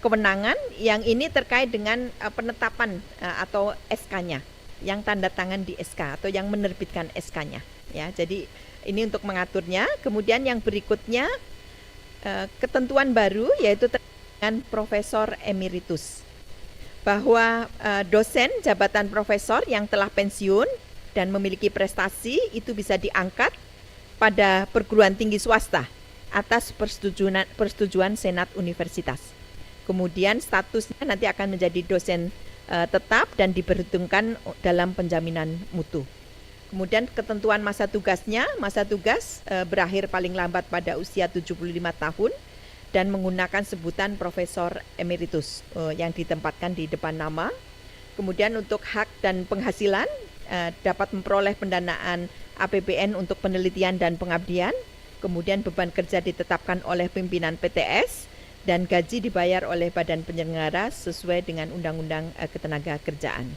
kewenangan, yang ini terkait dengan penetapan atau SK-nya, yang tanda tangan di SK atau yang menerbitkan SK-nya. Ya, jadi ini untuk mengaturnya. Kemudian yang berikutnya ketentuan baru, yaitu dengan Profesor Emeritus, bahwa dosen jabatan profesor yang telah pensiun dan memiliki prestasi itu bisa diangkat pada perguruan tinggi swasta atas persetujuan Senat Universitas. Kemudian statusnya nanti akan menjadi dosen tetap dan diperhitungkan dalam penjaminan mutu. Kemudian ketentuan masa tugasnya, masa tugas berakhir paling lambat pada usia 75 tahun dan menggunakan sebutan Profesor Emeritus yang ditempatkan di depan nama. Kemudian untuk hak dan penghasilan dapat memperoleh pendanaan APBN untuk penelitian dan pengabdian. Kemudian beban kerja ditetapkan oleh pimpinan PTS dan gaji dibayar oleh badan penyelenggara sesuai dengan Undang-Undang Ketenagakerjaan.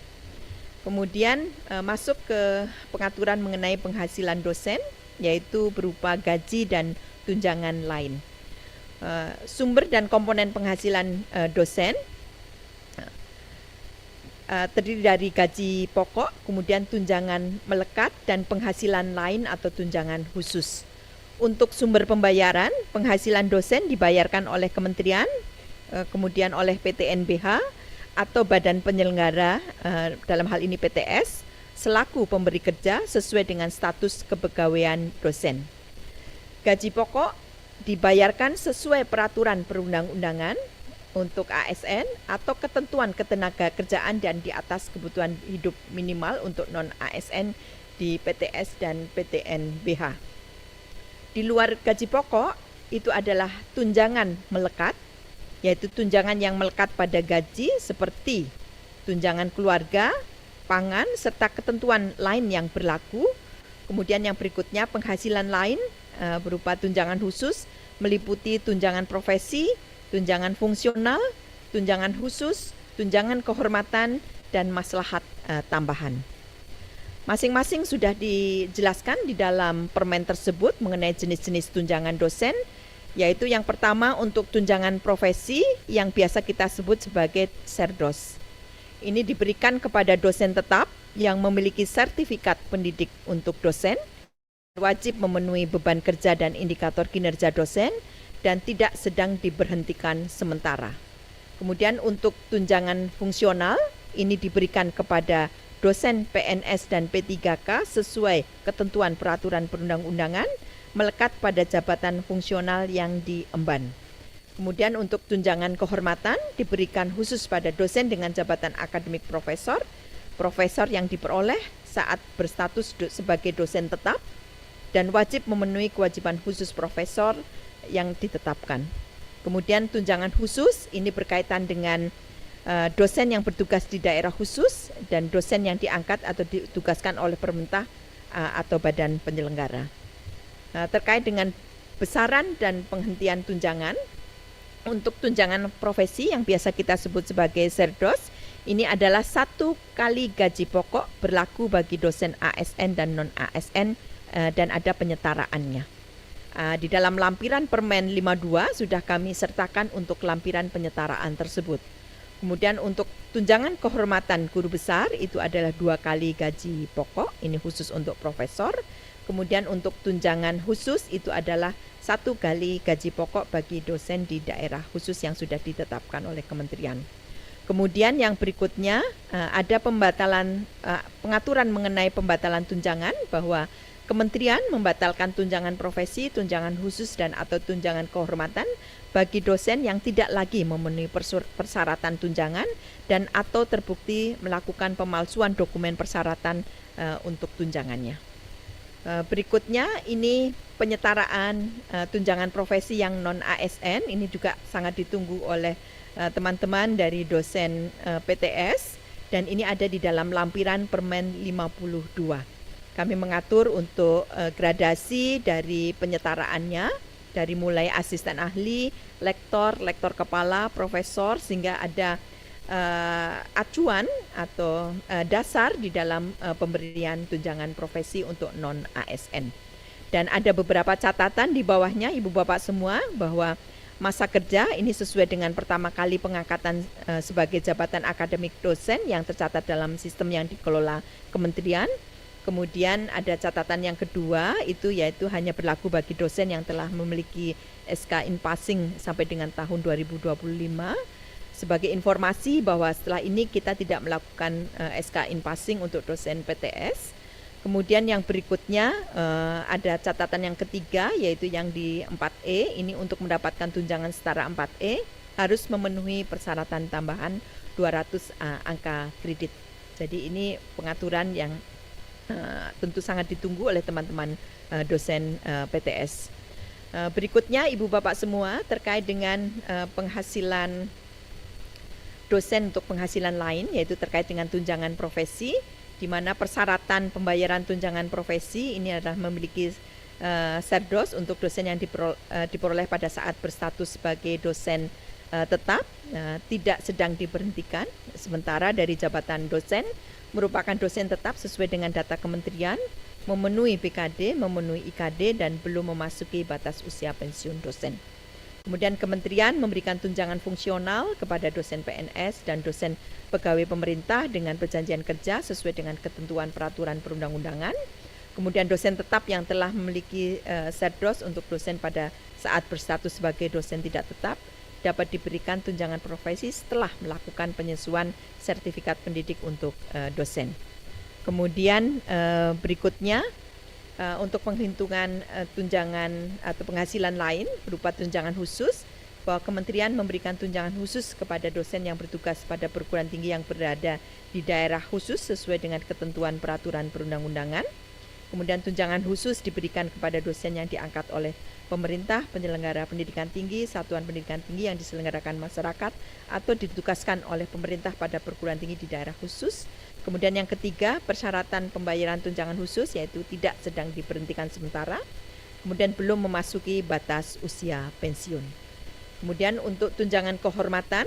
Kemudian masuk ke pengaturan mengenai penghasilan dosen, yaitu berupa gaji dan tunjangan lain. Sumber dan komponen penghasilan dosen terdiri dari gaji pokok, kemudian tunjangan melekat, dan penghasilan lain atau tunjangan khusus. Untuk sumber pembayaran, penghasilan dosen dibayarkan oleh kementerian, kemudian oleh PTNBH atau badan penyelenggara, dalam hal ini PTS, selaku pemberi kerja sesuai dengan status kepegawaian dosen. Gaji pokok dibayarkan sesuai peraturan perundang-undangan untuk ASN atau ketentuan ketenagakerjaan dan di atas kebutuhan hidup minimal untuk non-ASN di PTS dan PTNBH. Di luar gaji pokok itu adalah tunjangan melekat, yaitu tunjangan yang melekat pada gaji seperti tunjangan keluarga, pangan, serta ketentuan lain yang berlaku. Kemudian yang berikutnya penghasilan lain berupa tunjangan khusus, meliputi tunjangan profesi, tunjangan fungsional, tunjangan khusus, tunjangan kehormatan, dan maslahat tambahan. Masing-masing sudah dijelaskan di dalam permen tersebut mengenai jenis-jenis tunjangan dosen, yaitu yang pertama untuk tunjangan profesi yang biasa kita sebut sebagai serdos. Ini diberikan kepada dosen tetap yang memiliki sertifikat pendidik untuk dosen, wajib memenuhi beban kerja dan indikator kinerja dosen, dan tidak sedang diberhentikan sementara. Kemudian untuk tunjangan fungsional, ini diberikan kepada dosen PNS dan P3K sesuai ketentuan peraturan perundang-undangan, melekat pada jabatan fungsional yang diemban. Kemudian untuk tunjangan kehormatan diberikan khusus pada dosen dengan jabatan akademik profesor, profesor yang diperoleh saat berstatus sebagai dosen tetap, dan wajib memenuhi kewajiban khusus profesor yang ditetapkan. Kemudian tunjangan khusus ini berkaitan dengan dosen yang bertugas di daerah khusus dan dosen yang diangkat atau ditugaskan oleh pemerintah atau badan penyelenggara. Terkait dengan besaran dan penghentian tunjangan, untuk tunjangan profesi yang biasa kita sebut sebagai serdos, ini adalah 1 kali gaji pokok berlaku bagi dosen ASN dan non-ASN dan ada penyetaraannya. Di dalam lampiran Permen 52 sudah kami sertakan untuk lampiran penyetaraan tersebut. Kemudian untuk tunjangan kehormatan guru besar itu adalah 2 kali gaji pokok, ini khusus untuk profesor. Kemudian untuk tunjangan khusus itu adalah 1 kali gaji pokok bagi dosen di daerah khusus yang sudah ditetapkan oleh kementerian. Kemudian yang berikutnya ada pengaturan mengenai pembatalan tunjangan, bahwa kementerian membatalkan tunjangan profesi, tunjangan khusus dan atau tunjangan kehormatan bagi dosen yang tidak lagi memenuhi persyaratan tunjangan dan atau terbukti melakukan pemalsuan dokumen persyaratan untuk tunjangannya. Berikutnya ini penyetaraan tunjangan profesi yang non-ASN, ini juga sangat ditunggu oleh teman-teman dari dosen PTS, dan ini ada di dalam lampiran Permen 52. Kami mengatur untuk gradasi dari penyetaraannya, dari mulai asisten ahli, lektor, lektor kepala, profesor, sehingga ada acuan atau dasar di dalam pemberian tunjangan profesi untuk non-ASN. Dan ada beberapa catatan di bawahnya, Ibu Bapak semua, bahwa masa kerja ini sesuai dengan pertama kali pengangkatan sebagai jabatan akademik dosen yang tercatat dalam sistem yang dikelola kementerian. Kemudian ada catatan yang kedua, itu yaitu hanya berlaku bagi dosen yang telah memiliki SK in passing sampai dengan tahun 2025. Sebagai informasi bahwa setelah ini kita tidak melakukan SK in passing untuk dosen PTS. Kemudian yang berikutnya ada catatan yang ketiga, yaitu yang di 4E, ini untuk mendapatkan tunjangan setara 4E harus memenuhi persyaratan tambahan 200 angka kredit. Jadi ini pengaturan yang tentu sangat ditunggu oleh teman-teman dosen PTS. Berikutnya Ibu Bapak semua terkait dengan penghasilan dosen untuk penghasilan lain, yaitu terkait dengan tunjangan profesi, di mana persyaratan pembayaran tunjangan profesi ini adalah memiliki serdos untuk dosen yang diperoleh pada saat berstatus sebagai dosen tetap, tidak sedang diberhentikan sementara dari jabatan dosen, merupakan dosen tetap sesuai dengan data kementerian, memenuhi BKD, memenuhi IKD, dan belum memasuki batas usia pensiun dosen. Kemudian kementerian memberikan tunjangan fungsional kepada dosen PNS dan dosen pegawai pemerintah dengan perjanjian kerja sesuai dengan ketentuan peraturan perundang-undangan. Kemudian dosen tetap yang telah memiliki serdos untuk dosen pada saat berstatus sebagai dosen tidak tetap dapat diberikan tunjangan profesi setelah melakukan penyesuaian sertifikat pendidik untuk dosen. Kemudian berikutnya untuk penghitungan tunjangan atau penghasilan lain berupa tunjangan khusus, bahwa kementerian memberikan tunjangan khusus kepada dosen yang bertugas pada perguruan tinggi yang berada di daerah khusus sesuai dengan ketentuan peraturan perundang-undangan. Kemudian tunjangan khusus diberikan kepada dosen yang diangkat oleh pemerintah, penyelenggara pendidikan tinggi, satuan pendidikan tinggi yang diselenggarakan masyarakat atau ditugaskan oleh pemerintah pada perguruan tinggi di daerah khusus. Kemudian yang ketiga, persyaratan pembayaran tunjangan khusus yaitu tidak sedang diberhentikan sementara, kemudian belum memasuki batas usia pensiun. Kemudian untuk tunjangan kehormatan,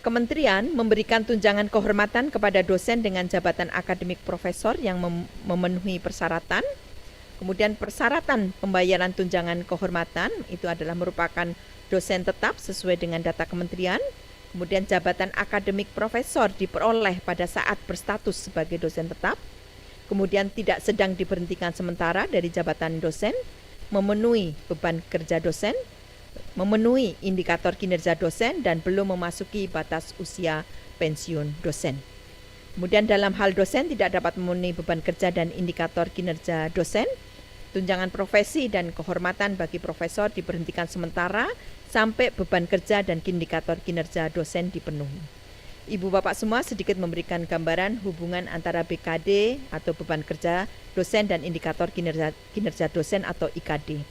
kementerian memberikan tunjangan kehormatan kepada dosen dengan jabatan akademik profesor yang memenuhi persyaratan. Kemudian persyaratan pembayaran tunjangan kehormatan itu adalah merupakan dosen tetap sesuai dengan data kementerian. Kemudian jabatan akademik profesor diperoleh pada saat berstatus sebagai dosen tetap. Kemudian tidak sedang diberhentikan sementara dari jabatan dosen, memenuhi beban kerja dosen, memenuhi indikator kinerja dosen, dan belum memasuki batas usia pensiun dosen. Kemudian dalam hal dosen tidak dapat memenuhi beban kerja dan indikator kinerja dosen, tunjangan profesi dan kehormatan bagi profesor diberhentikan sementara sampai beban kerja dan indikator kinerja dosen dipenuhi. Ibu Bapak semua sedikit memberikan gambaran hubungan antara BKD atau beban kerja dosen dan indikator kinerja dosen atau IKD.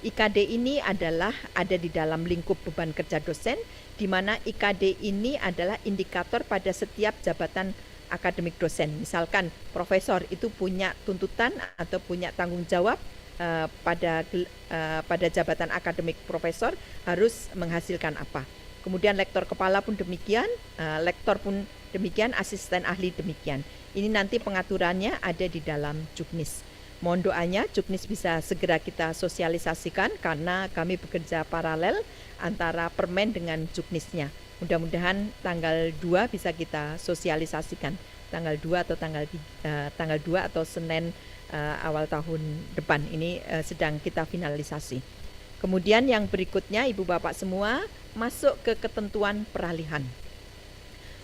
IKD ini adalah ada di dalam lingkup beban kerja dosen, di mana IKD ini adalah indikator pada setiap jabatan akademik dosen. Misalkan profesor itu punya tuntutan atau punya tanggung jawab pada jabatan akademik profesor harus menghasilkan apa. Kemudian lektor kepala pun demikian, lektor pun demikian, asisten ahli demikian. Ini nanti pengaturannya ada di dalam Juknis. Mohon doanya Juknis bisa segera kita sosialisasikan karena kami bekerja paralel antara Permen dengan Juknisnya. Mudah-mudahan tanggal 2 bisa kita sosialisasikan. Tanggal 2 atau tanggal 2 atau Senin awal tahun depan ini sedang kita finalisasi. Kemudian yang berikutnya Ibu Bapak semua masuk ke ketentuan peralihan.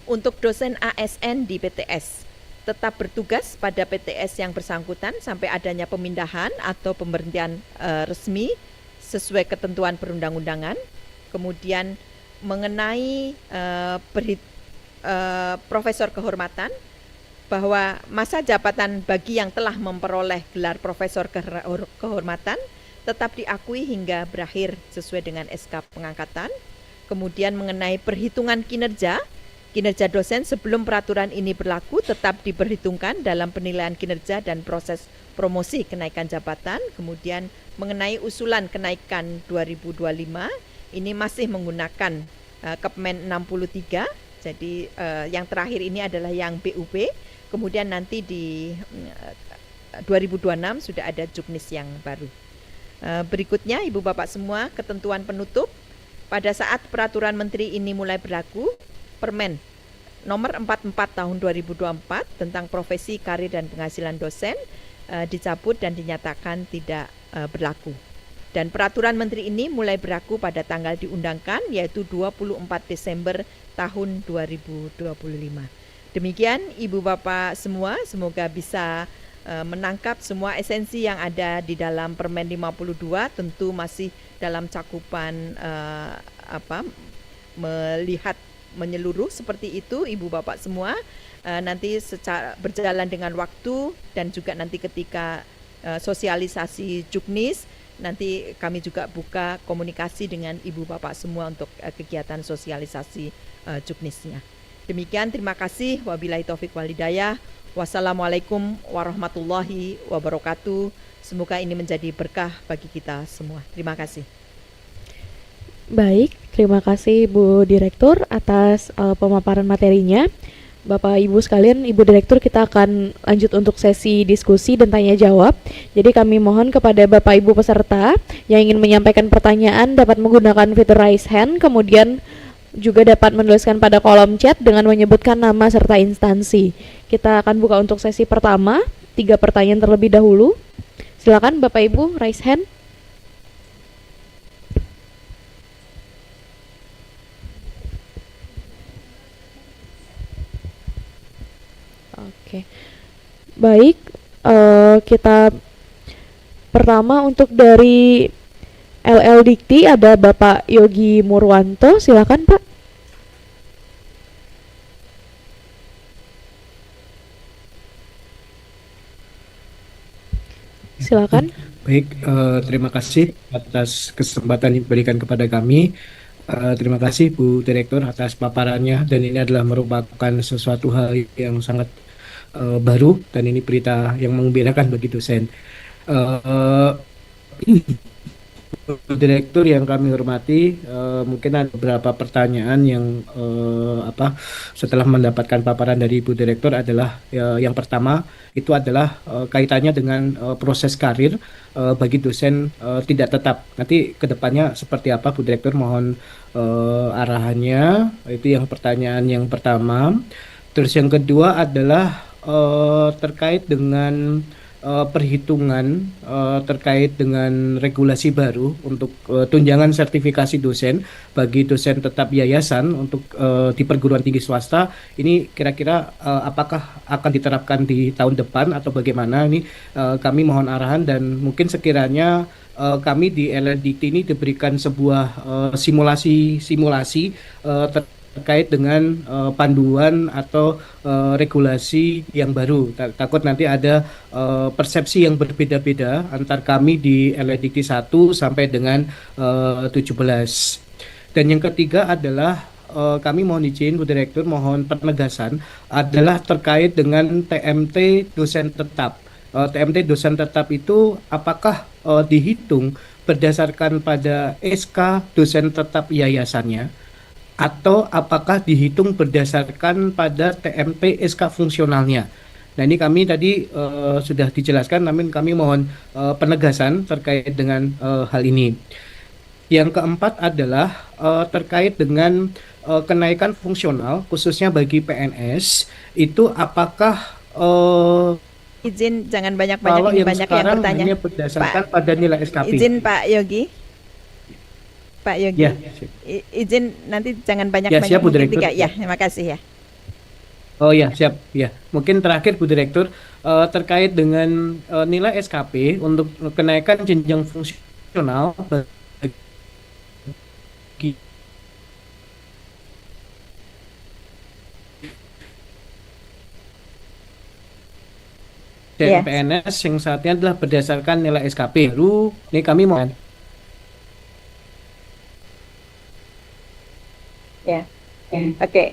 Untuk dosen ASN di PTS tetap bertugas pada PTS yang bersangkutan sampai adanya pemindahan atau pemberhentian resmi sesuai ketentuan perundang-undangan. Kemudian mengenai profesor kehormatan, bahwa masa jabatan bagi yang telah memperoleh gelar profesor kehormatan tetap diakui hingga berakhir sesuai dengan SK pengangkatan. Kemudian mengenai perhitungan kinerja dosen sebelum peraturan ini berlaku tetap diperhitungkan dalam penilaian kinerja dan proses promosi kenaikan jabatan. Kemudian mengenai usulan kenaikan 2025 ini masih menggunakan Kepmen 63. Jadi yang terakhir ini adalah yang BUP. Kemudian nanti di 2026 sudah ada Juknis yang baru. Berikutnya Ibu Bapak semua, ketentuan penutup. Pada saat peraturan menteri ini mulai berlaku, Permen nomor 44 tahun 2024 tentang profesi, karir, dan penghasilan dosen dicabut dan dinyatakan tidak berlaku. Dan peraturan menteri ini mulai berlaku pada tanggal diundangkan, yaitu 24 Desember tahun 2025. Demikian Ibu Bapak semua, semoga bisa menangkap semua esensi yang ada di dalam Permen 52, tentu masih dalam cakupan melihat menyeluruh seperti itu Ibu Bapak semua. Nanti secara berjalan dengan waktu dan juga nanti ketika sosialisasi Juknis, nanti kami juga buka komunikasi dengan Ibu Bapak semua untuk kegiatan sosialisasi Juknisnya. Demikian, terima kasih. Wabillahi taufik wal hidayah. Wassalamualaikum warahmatullahi wabarakatuh. Semoga ini menjadi berkah bagi kita semua. Terima kasih.
Baik, terima kasih Bu Direktur atas pemaparan materinya. Bapak Ibu sekalian, Ibu Direktur, kita akan lanjut untuk sesi diskusi dan tanya jawab. Jadi kami mohon kepada Bapak Ibu peserta yang ingin menyampaikan pertanyaan dapat menggunakan fitur raise hand, kemudian juga dapat menuliskan pada kolom chat dengan menyebutkan nama serta instansi. Kita akan buka untuk sesi pertama, 3 pertanyaan terlebih dahulu. Silakan Bapak Ibu raise hand. Oke. Baik, kita pertama untuk dari LL Dikti ada Bapak Yogi Murwanto, silakan Pak. Silakan.
Baik, terima kasih atas kesempatan yang diberikan kepada kami. Terima kasih Bu Direktur atas paparannya, dan ini adalah merupakan sesuatu hal yang sangat baru, dan ini berita yang menggembirakan bagi dosen. Bu Direktur yang kami hormati, mungkin ada beberapa pertanyaan yang setelah mendapatkan paparan dari Bu Direktur adalah yang pertama itu adalah kaitannya dengan proses karir bagi dosen tidak tetap. Nanti kedepannya seperti apa Bu Direktur, mohon arahannya. Itu yang pertanyaan yang pertama. Terus yang kedua adalah terkait dengan perhitungan terkait dengan regulasi baru untuk tunjangan sertifikasi dosen bagi dosen tetap yayasan untuk di perguruan tinggi swasta. Ini kira-kira apakah akan diterapkan di tahun depan atau bagaimana? Ini kami mohon arahan, dan mungkin sekiranya kami di LLDT ini diberikan sebuah simulasi terkait dengan panduan atau regulasi yang baru. Takut nanti ada persepsi yang berbeda-beda antar kami di LLDT 1 sampai dengan 17. Dan yang ketiga adalah kami mohon izin Bu Direktur, mohon penegasan adalah terkait dengan TMT dosen tetap. TMT dosen tetap itu apakah dihitung berdasarkan pada SK dosen tetap yayasannya, atau apakah dihitung berdasarkan pada TMP SK fungsionalnya? Nah, ini kami tadi sudah dijelaskan, namun kami mohon penegasan terkait dengan hal ini. Yang keempat adalah terkait dengan kenaikan fungsional khususnya bagi PNS, itu apakah
Izin jangan
kalau
banyak-banyak, ini
yang
banyak yang
sekarang
bertanya.
hanya berdasarkan
Pak,
pada nilai SKP?
izin Pak Yogi. Pak Yogi,
Ya,
izin nanti jangan
ya
banyak-banyak,
siap Bu
mungkin
Direktur.
3 ya, terima kasih ya.
Oh ya, siap. Ya, mungkin terakhir Bu Direktur, terkait dengan nilai SKP untuk kenaikan jenjang fungsional bagi
Ya.
PNS yang saat ini adalah berdasarkan nilai SKP. Lalu ini kami mau
Ya. Oke.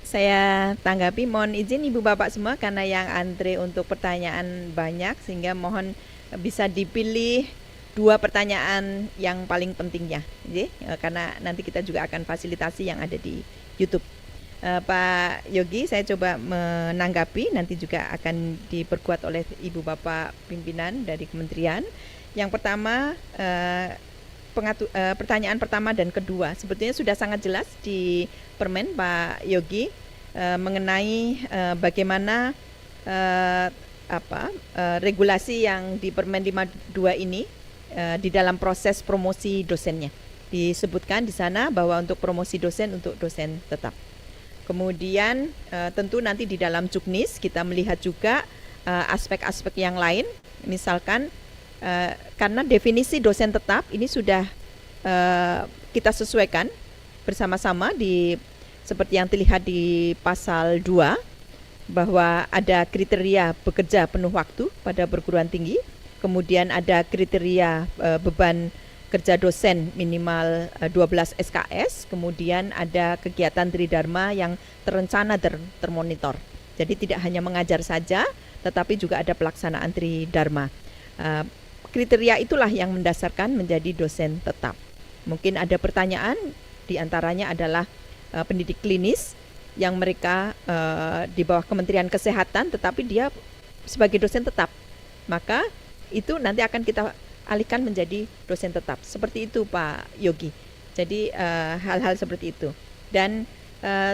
Saya tanggapi, mohon izin Ibu Bapak semua karena yang antre untuk pertanyaan banyak, sehingga mohon bisa dipilih 2 pertanyaan yang paling pentingnya, karena nanti kita juga akan fasilitasi yang ada di YouTube. Pak Yogi, saya coba menanggapi, nanti juga akan diperkuat oleh Ibu Bapak pimpinan dari kementerian. Yang pertama, pertanyaan pertama dan kedua sebetulnya sudah sangat jelas di Permen Pak Yogi, mengenai bagaimana regulasi yang di Permen 52 ini di dalam proses promosi dosennya. Disebutkan di sana bahwa untuk promosi dosen untuk dosen tetap. Kemudian tentu nanti di dalam Juknis kita melihat juga aspek-aspek yang lain, misalkan karena definisi dosen tetap ini sudah kita sesuaikan bersama-sama seperti yang terlihat di pasal 2, bahwa ada kriteria bekerja penuh waktu pada perguruan tinggi, kemudian ada kriteria beban kerja dosen minimal 12 SKS, kemudian ada kegiatan tridharma yang terencana termonitor. Jadi tidak hanya mengajar saja, tetapi juga ada pelaksanaan tridharma. Kriteria itulah yang mendasarkan menjadi dosen tetap. Mungkin ada pertanyaan, diantaranya adalah pendidik klinis yang mereka di bawah Kementerian Kesehatan, tetapi dia sebagai dosen tetap. Maka itu nanti akan kita alihkan menjadi dosen tetap. Seperti itu Pak Yogi. Jadi hal-hal seperti itu. Dan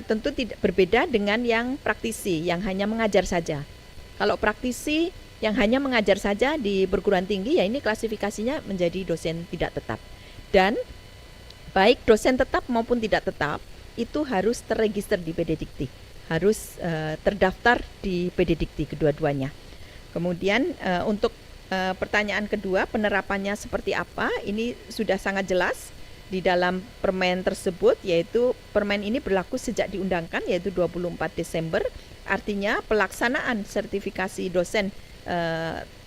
tentu tidak berbeda dengan yang praktisi, yang hanya mengajar saja. Kalau praktisi yang hanya mengajar saja di perguruan tinggi, ya ini klasifikasinya menjadi dosen tidak tetap. Dan baik dosen tetap maupun tidak tetap, itu harus terregister di PDDikti. Harus terdaftar di PDDikti kedua-duanya. Kemudian untuk pertanyaan kedua, penerapannya seperti apa? Ini sudah sangat jelas di dalam permen tersebut, yaitu permen ini berlaku sejak diundangkan, yaitu 24 Desember. Artinya pelaksanaan sertifikasi dosen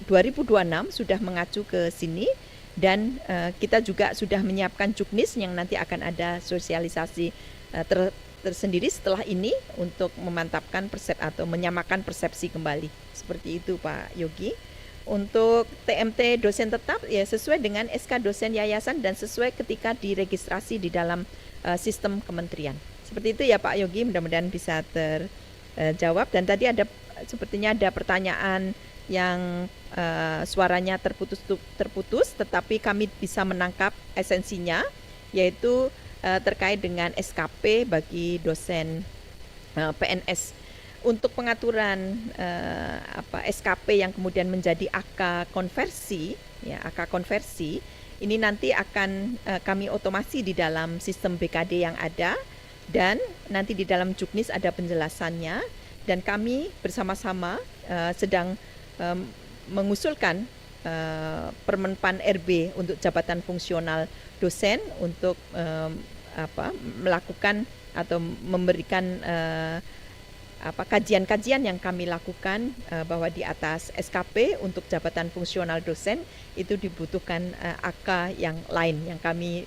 2026 sudah mengacu ke sini, dan kita juga sudah menyiapkan Juknis yang nanti akan ada sosialisasi tersendiri setelah ini untuk memantapkan atau menyamakan persepsi kembali. Seperti itu Pak Yogi. Untuk TMT dosen tetap ya sesuai dengan SK dosen yayasan dan sesuai ketika diregistrasi di dalam sistem kementerian. Seperti itu ya Pak Yogi, mudah-mudahan bisa terjawab. Dan tadi sepertinya ada pertanyaan yang suaranya terputus, tetapi kami bisa menangkap esensinya, yaitu terkait dengan SKP bagi dosen PNS. Untuk pengaturan SKP yang kemudian menjadi AK konversi, ya AK konversi, ini nanti akan kami otomasi di dalam sistem BKD yang ada, dan nanti di dalam Juknis ada penjelasannya, dan kami bersama-sama sedang mengusulkan Permenpan RB untuk jabatan fungsional dosen untuk melakukan atau memberikan kajian-kajian yang kami lakukan bahwa di atas SKP untuk jabatan fungsional dosen itu dibutuhkan AK yang lain yang kami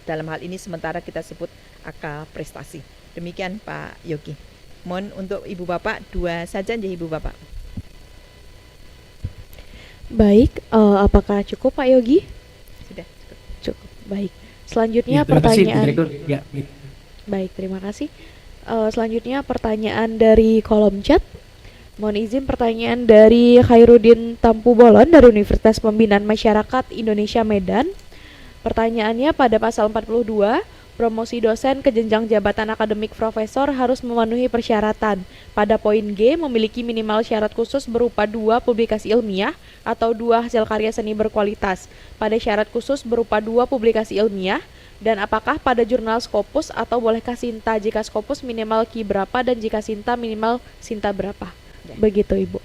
dalam hal ini sementara kita sebut AK prestasi. Demikian Pak Yogi. Mohon untuk Ibu Bapak 2 saja ya Ibu Bapak.
Baik, apakah cukup Pak Yogi?
Sudah
Cukup. Baik. Selanjutnya
Terima kasih, Bu
pertanyaan.
Direktur. Ya,
Baik, terima kasih. Selanjutnya pertanyaan dari kolom chat. Mohon izin pertanyaan dari Khairuddin Tampu Bolon dari Universitas Pembinaan Masyarakat Indonesia Medan. Pertanyaannya pada pasal 42, promosi dosen ke jenjang jabatan akademik profesor harus memenuhi persyaratan. Pada poin G, memiliki minimal syarat khusus berupa 2 publikasi ilmiah atau 2 hasil karya seni berkualitas. Pada syarat khusus berupa 2 publikasi ilmiah, dan apakah pada jurnal Scopus atau bolehkah Sinta jika Scopus minimal Ki berapa dan jika Sinta minimal Sinta berapa?
Ya.
Begitu Ibu.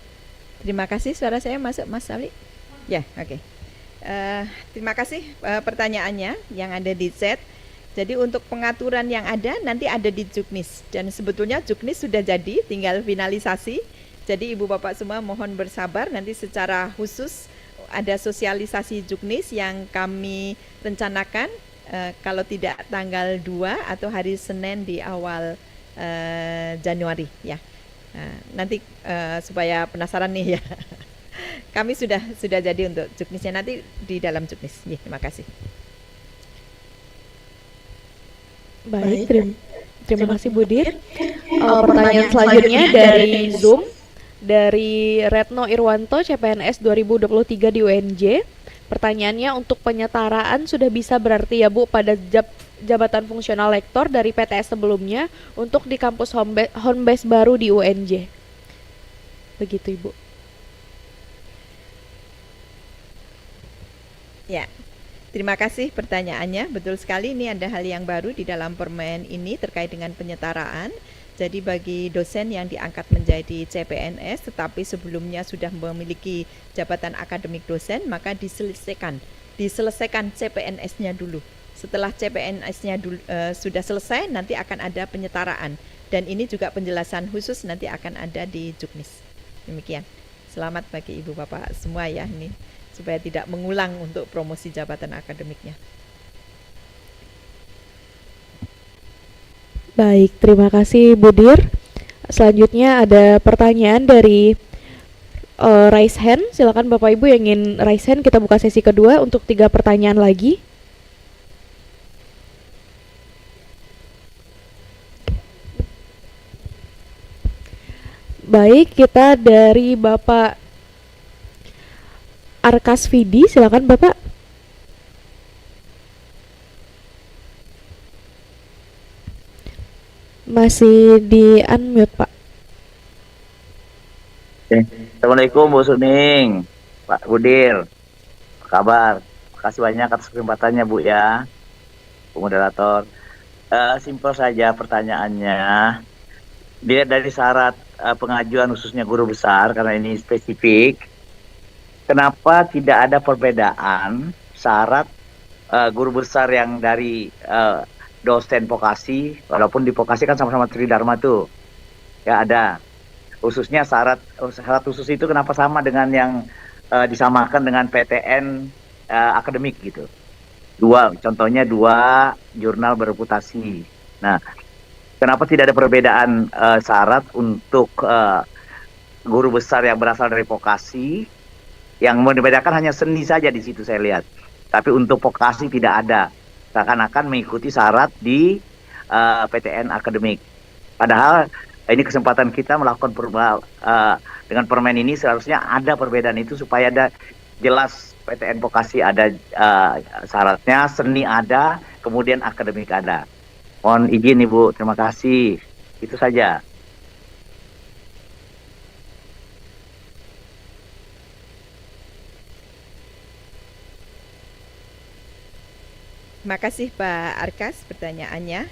Terima kasih, suara saya masuk Mas Ali? Ya, oke. Terima kasih pertanyaannya yang ada di chat. Jadi untuk pengaturan yang ada nanti ada di Juknis, dan sebetulnya Juknis sudah jadi, tinggal finalisasi. Jadi Ibu Bapak semua mohon bersabar, nanti secara khusus ada sosialisasi Juknis yang kami rencanakan kalau tidak tanggal 2 atau hari Senin di awal Januari ya. Nanti supaya penasaran nih ya. Kami sudah jadi untuk Juknisnya nanti di dalam Juknis. Ya, terima kasih.
Baik, terima kasih Bu Dir. Pertanyaan selanjutnya dari Zoom dari Retno Irwanto CPNS 2023 di UNJ. Pertanyaannya, untuk penyetaraan sudah bisa berarti ya Bu pada jabatan fungsional lektor dari PTS sebelumnya untuk di kampus home base baru di UNJ. Begitu Ibu.
Ya, terima kasih pertanyaannya. Betul sekali, ini ada hal yang baru di dalam permen ini terkait dengan penyetaraan. Jadi bagi dosen yang diangkat menjadi CPNS tetapi sebelumnya sudah memiliki jabatan akademik dosen, maka diselesaikan CPNS-nya dulu. Setelah CPNS-nya sudah selesai, nanti akan ada penyetaraan. Dan ini juga penjelasan khusus nanti akan ada di Juknis. Demikian. Selamat bagi Ibu Bapak semua ya ini, supaya tidak mengulang untuk promosi jabatan akademiknya.
Baik, terima kasih Bu Dir. Selanjutnya ada pertanyaan dari raise hand. Silakan Bapak Ibu yang ingin raise hand, kita buka sesi kedua untuk 3 pertanyaan lagi. Baik, kita dari Bapak Arkasvidi, silakan Bapak. Masih di unmute Pak.
Assalamualaikum Bu Suning, Pak Budir, apa kabar? Makasih banyak atas kesempatannya Bu ya, Bu Moderator. Simpel saja pertanyaannya. Dilihat dari syarat pengajuan khususnya guru besar, karena ini spesifik, kenapa tidak ada perbedaan syarat guru besar yang dari dosen vokasi, walaupun di vokasi kan sama-sama Tridharma tuh, ya ada. Khususnya syarat khusus itu kenapa sama dengan yang disamakan dengan PTN akademik gitu. Contohnya 2 jurnal bereputasi. Nah, Kenapa tidak ada perbedaan syarat untuk guru besar yang berasal dari vokasi? Yang membedakan hanya seni saja di situ saya lihat. Tapi untuk vokasi tidak ada. Seakan-akan mengikuti syarat di PTN akademik. Padahal ini kesempatan kita melakukan dengan permen ini seharusnya ada perbedaan itu supaya ada jelas PTN vokasi ada syaratnya, seni ada, kemudian akademik ada. Mohon izin Ibu, terima kasih. Itu saja.
Terima kasih Pak Arkas pertanyaannya.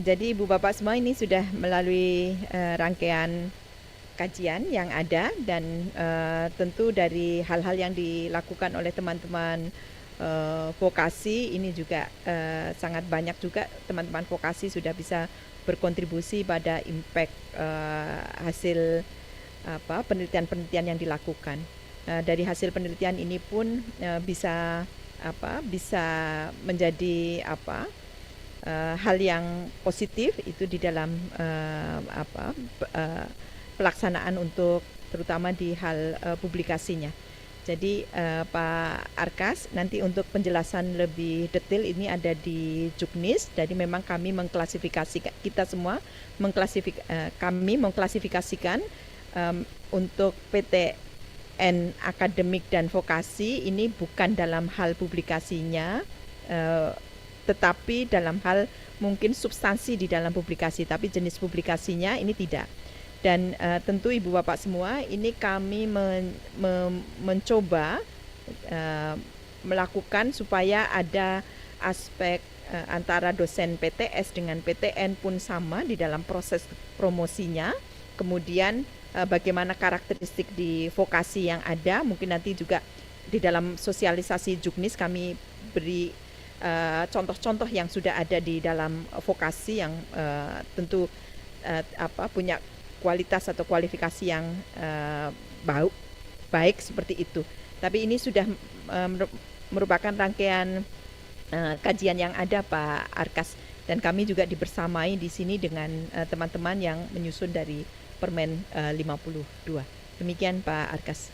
Jadi Ibu Bapak semua ini sudah melalui rangkaian kajian yang ada dan tentu dari hal-hal yang dilakukan oleh teman-teman vokasi ini juga sangat banyak juga teman-teman vokasi sudah bisa berkontribusi pada impact hasil penelitian-penelitian yang dilakukan. Dari hasil penelitian ini pun bisa menjadi hal yang positif itu di dalam pelaksanaan untuk terutama di hal publikasinya. Jadi Pak Arkas nanti untuk penjelasan lebih detail ini ada di Juknis. Jadi memang kami mengklasifikasikan kami mengklasifikasikan untuk PTN akademik dan vokasi ini bukan dalam hal publikasinya, tetapi dalam hal mungkin substansi di dalam publikasi, tapi jenis publikasinya ini tidak. Dan tentu Ibu Bapak semua ini kami mencoba melakukan supaya ada aspek antara dosen PTS dengan PTN pun sama di dalam proses promosinya. Kemudian bagaimana karakteristik di vokasi yang ada, mungkin nanti juga di dalam sosialisasi Juknis kami beri contoh-contoh yang sudah ada di dalam vokasi yang tentu punya kualitas atau kualifikasi yang baik seperti itu. Tapi ini sudah merupakan rangkaian kajian yang ada Pak Arkas, dan kami juga dibersamai di sini dengan teman-teman yang menyusun dari Permen 52. Demikian Pak Arkas.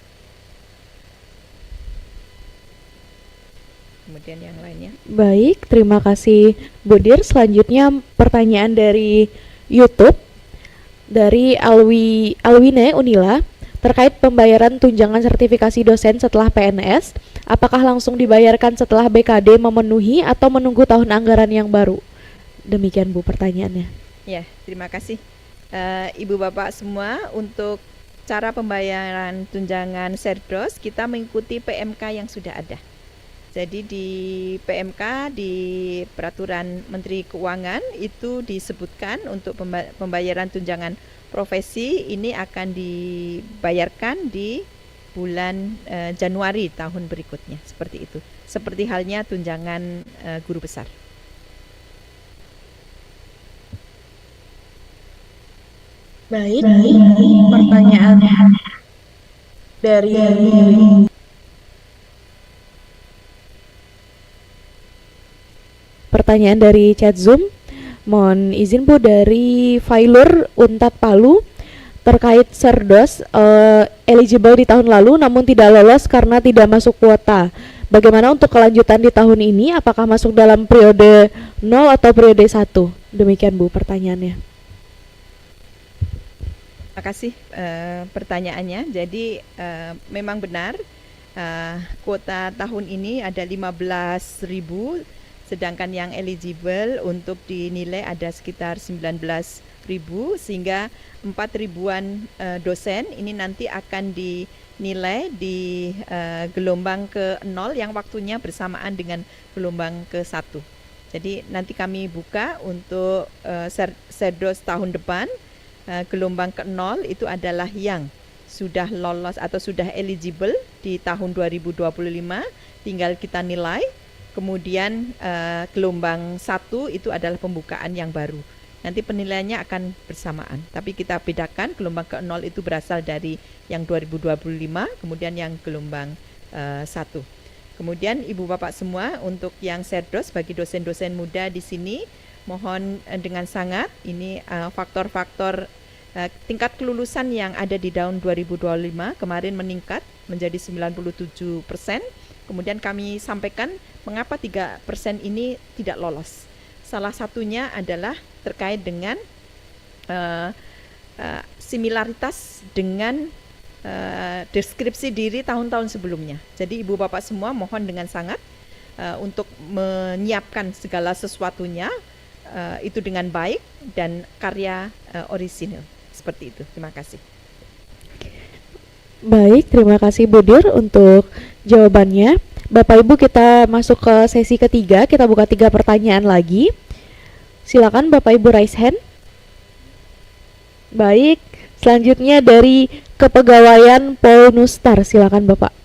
Kemudian yang lainnya.
Baik, terima kasih Bu Dir. Selanjutnya pertanyaan dari YouTube dari Alwine Unila terkait pembayaran tunjangan sertifikasi dosen setelah PNS. Apakah langsung dibayarkan setelah BKD memenuhi atau menunggu tahun anggaran yang baru? Demikian Bu pertanyaannya.
Ya, terima kasih. Ibu Bapak semua, untuk cara pembayaran tunjangan Serdos kita mengikuti PMK yang sudah ada. Jadi di PMK di Peraturan Menteri Keuangan itu disebutkan untuk pembayaran tunjangan profesi ini akan dibayarkan di bulan Januari tahun berikutnya, seperti itu. Seperti halnya tunjangan guru besar.
Baik, pertanyaan dari chat Zoom. Mohon izin Bu, dari Failur Untat Palu terkait Serdos eligible di tahun lalu namun tidak lolos karena tidak masuk kuota. Bagaimana untuk kelanjutan di tahun ini? Apakah masuk dalam periode 0 atau periode 1? Demikian Bu pertanyaannya.
Terima kasih pertanyaannya. Jadi memang benar kuota tahun ini ada 15.000, sedangkan yang eligible untuk dinilai ada sekitar 19.000, sehingga 4.000-an dosen ini nanti akan dinilai di gelombang ke-0 yang waktunya bersamaan dengan gelombang ke-1. Jadi nanti kami buka untuk Serdos tahun depan. Gelombang ke-0 itu adalah yang sudah lolos atau sudah eligible di tahun 2025, tinggal kita nilai. Kemudian gelombang 1 itu adalah pembukaan yang baru. Nanti penilaiannya akan bersamaan, tapi kita bedakan gelombang ke-0 itu berasal dari yang 2025, kemudian yang gelombang 1. Kemudian Ibu Bapak semua, untuk yang Serdos bagi dosen-dosen muda di sini mohon dengan sangat ini faktor-faktor tingkat kelulusan yang ada di tahun 2025 kemarin meningkat menjadi 97%. Kemudian kami sampaikan mengapa 3% ini tidak lolos. Salah satunya adalah terkait dengan similaritas dengan deskripsi diri tahun-tahun sebelumnya. Jadi Ibu Bapak semua mohon dengan sangat untuk menyiapkan segala sesuatunya itu dengan baik dan karya orisinil. Seperti itu. Terima kasih.
Baik, terima kasih Bu Dir untuk jawabannya. Bapak Ibu, kita masuk ke sesi ketiga. Kita buka 3 pertanyaan lagi. Silakan Bapak Ibu raise hand. Baik, selanjutnya dari Kepegawaian Polnustar. Silakan Bapak.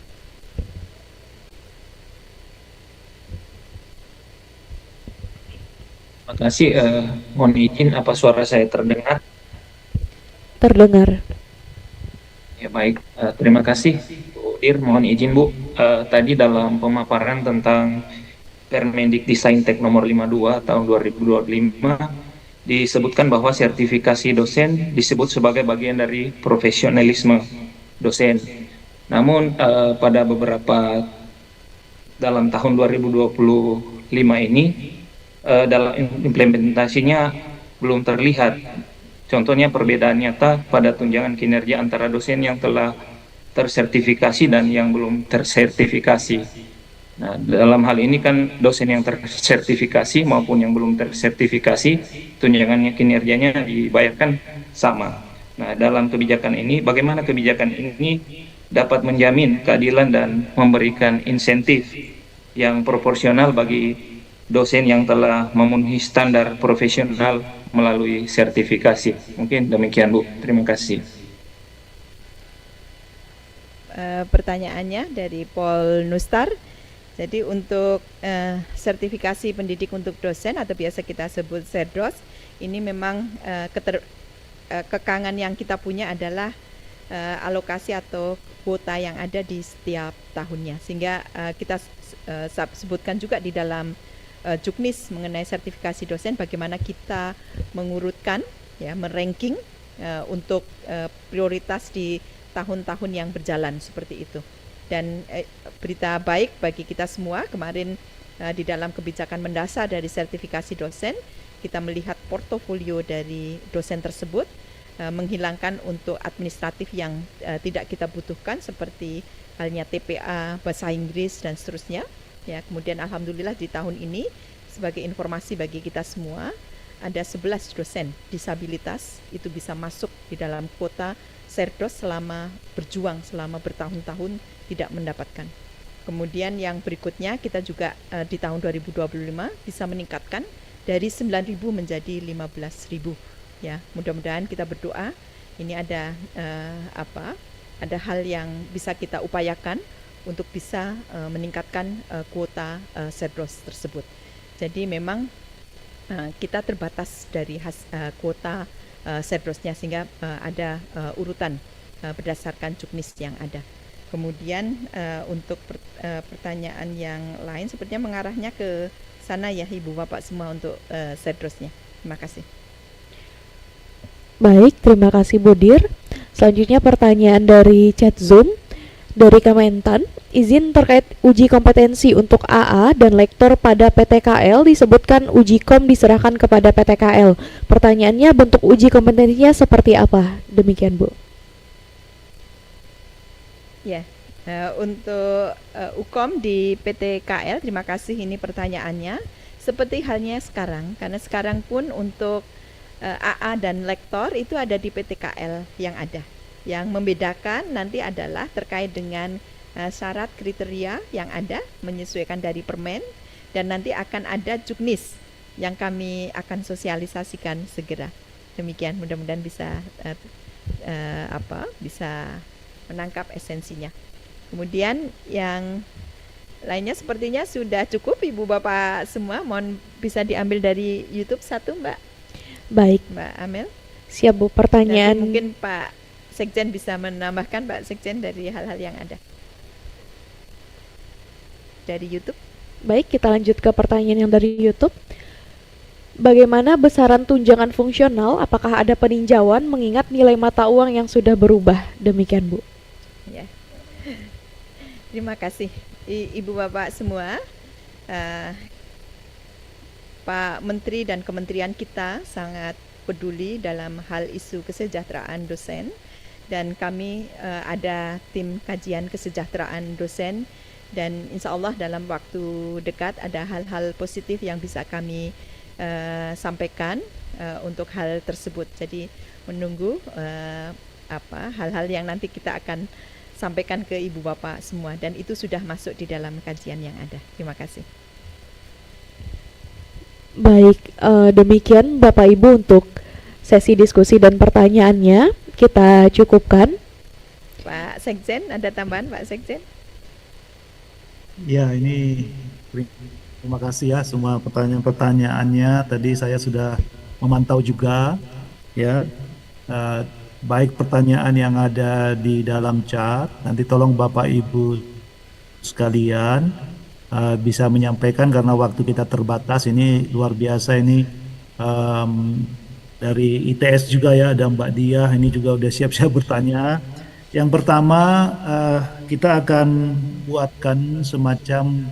Terima kasih. Mohon izin, apa suara saya terdengar?
Terdengar.
Ya baik. Terima kasih, Bu Dir. Mohon izin Bu. Tadi dalam pemaparan tentang Permendikbudristek nomor 52 tahun 2025 disebutkan bahwa sertifikasi dosen disebut sebagai bagian dari profesionalisme dosen. Namun pada beberapa dalam tahun 2025 ini dalam implementasinya belum terlihat. Contohnya perbedaan nyata pada tunjangan kinerja antara dosen yang telah tersertifikasi dan yang belum tersertifikasi. Nah, dalam hal ini kan dosen yang tersertifikasi maupun yang belum tersertifikasi, tunjangannya kinerjanya dibayarkan sama. Nah, dalam kebijakan ini, bagaimana kebijakan ini dapat menjamin keadilan dan memberikan insentif yang proporsional bagi dosen yang telah memenuhi standar profesional melalui sertifikasi. Mungkin demikian Bu, terima kasih.
Pertanyaannya dari Polnustar. Jadi untuk sertifikasi pendidik untuk dosen atau biasa kita sebut SERDOS, ini memang kekangan yang kita punya adalah alokasi atau kuota yang ada di setiap tahunnya. Sehingga kita sebutkan juga di dalam Juknis mengenai sertifikasi dosen bagaimana kita mengurutkan ya meranking untuk prioritas di tahun-tahun yang berjalan seperti itu. Dan berita baik bagi kita semua kemarin di dalam kebijakan mendasar dari sertifikasi dosen kita melihat portofolio dari dosen tersebut menghilangkan untuk administratif yang tidak kita butuhkan seperti halnya TPA, bahasa Inggris dan seterusnya. Ya, kemudian alhamdulillah di tahun ini sebagai informasi bagi kita semua ada 11 dosen disabilitas itu bisa masuk di dalam kuota SERDOS selama berjuang selama bertahun-tahun tidak mendapatkan. Kemudian yang berikutnya kita juga di tahun 2025 bisa meningkatkan dari 9.000 menjadi 15.000. Ya, mudah-mudahan kita berdoa ini ada ada hal yang bisa kita upayakan untuk bisa meningkatkan kuota SERDOS tersebut. Jadi memang kita terbatas dari kuota SERDOS-nya sehingga ada urutan berdasarkan Juknis yang ada. Kemudian untuk pertanyaan yang lain sepertinya mengarahnya ke sana ya Ibu Bapak semua untuk SERDOS-nya. Terima kasih.
Baik, terima kasih Bu Dir. Selanjutnya pertanyaan dari chat Zoom. Dari Kementan, izin terkait uji kompetensi untuk AA dan lektor pada PTKL disebutkan uji kom diserahkan kepada PTKL. Pertanyaannya bentuk uji kompetensinya seperti apa? Demikian Bu.
Ya, untuk UKOM di PTKL, terima kasih ini pertanyaannya. Seperti halnya sekarang, karena sekarang pun untuk AA dan lektor itu ada di PTKL yang ada. Yang membedakan nanti adalah terkait dengan syarat kriteria yang ada menyesuaikan dari Permen dan nanti akan ada Juknis yang kami akan sosialisasikan segera. Demikian mudah-mudahan bisa bisa menangkap esensinya. Kemudian yang lainnya sepertinya sudah cukup Ibu Bapak semua. Mohon bisa diambil dari YouTube satu Mbak.
Baik,
Mbak Amel.
Siap Bu, pertanyaan.
Nanti mungkin Pak Sekjen bisa menambahkan Pak Sekjen dari hal-hal yang ada dari YouTube.
Baik, kita lanjut ke pertanyaan yang dari YouTube. bagaimana besaran tunjangan fungsional? Apakah ada peninjauan mengingat nilai mata uang yang sudah berubah? Demikian, Bu.
Ya. Terima kasih Ibu Bapak semua. Pak Menteri dan Kementerian kita sangat peduli dalam hal isu kesejahteraan dosen, dan kami ada tim kajian kesejahteraan dosen, dan insya Allah dalam waktu dekat ada hal-hal positif yang bisa kami sampaikan untuk hal tersebut. Jadi menunggu hal-hal yang nanti kita akan sampaikan ke Ibu Bapak semua, dan itu sudah masuk di dalam kajian yang ada. Terima kasih.
Baik, demikian Bapak Ibu untuk sesi diskusi dan pertanyaannya. Kita cukupkan.
Pak Sekjen, ada tambahan Pak Sekjen?
Ya, ini terima kasih ya semua pertanyaan-pertanyaannya. Tadi saya sudah memantau juga ya, baik pertanyaan yang ada di dalam chat. Nanti tolong Bapak Ibu sekalian bisa menyampaikan karena waktu kita terbatas. Ini luar biasa ini, dari ITS juga ya, ada Mbak Diah ini juga udah siap-siap bertanya. Yang pertama, kita akan buatkan semacam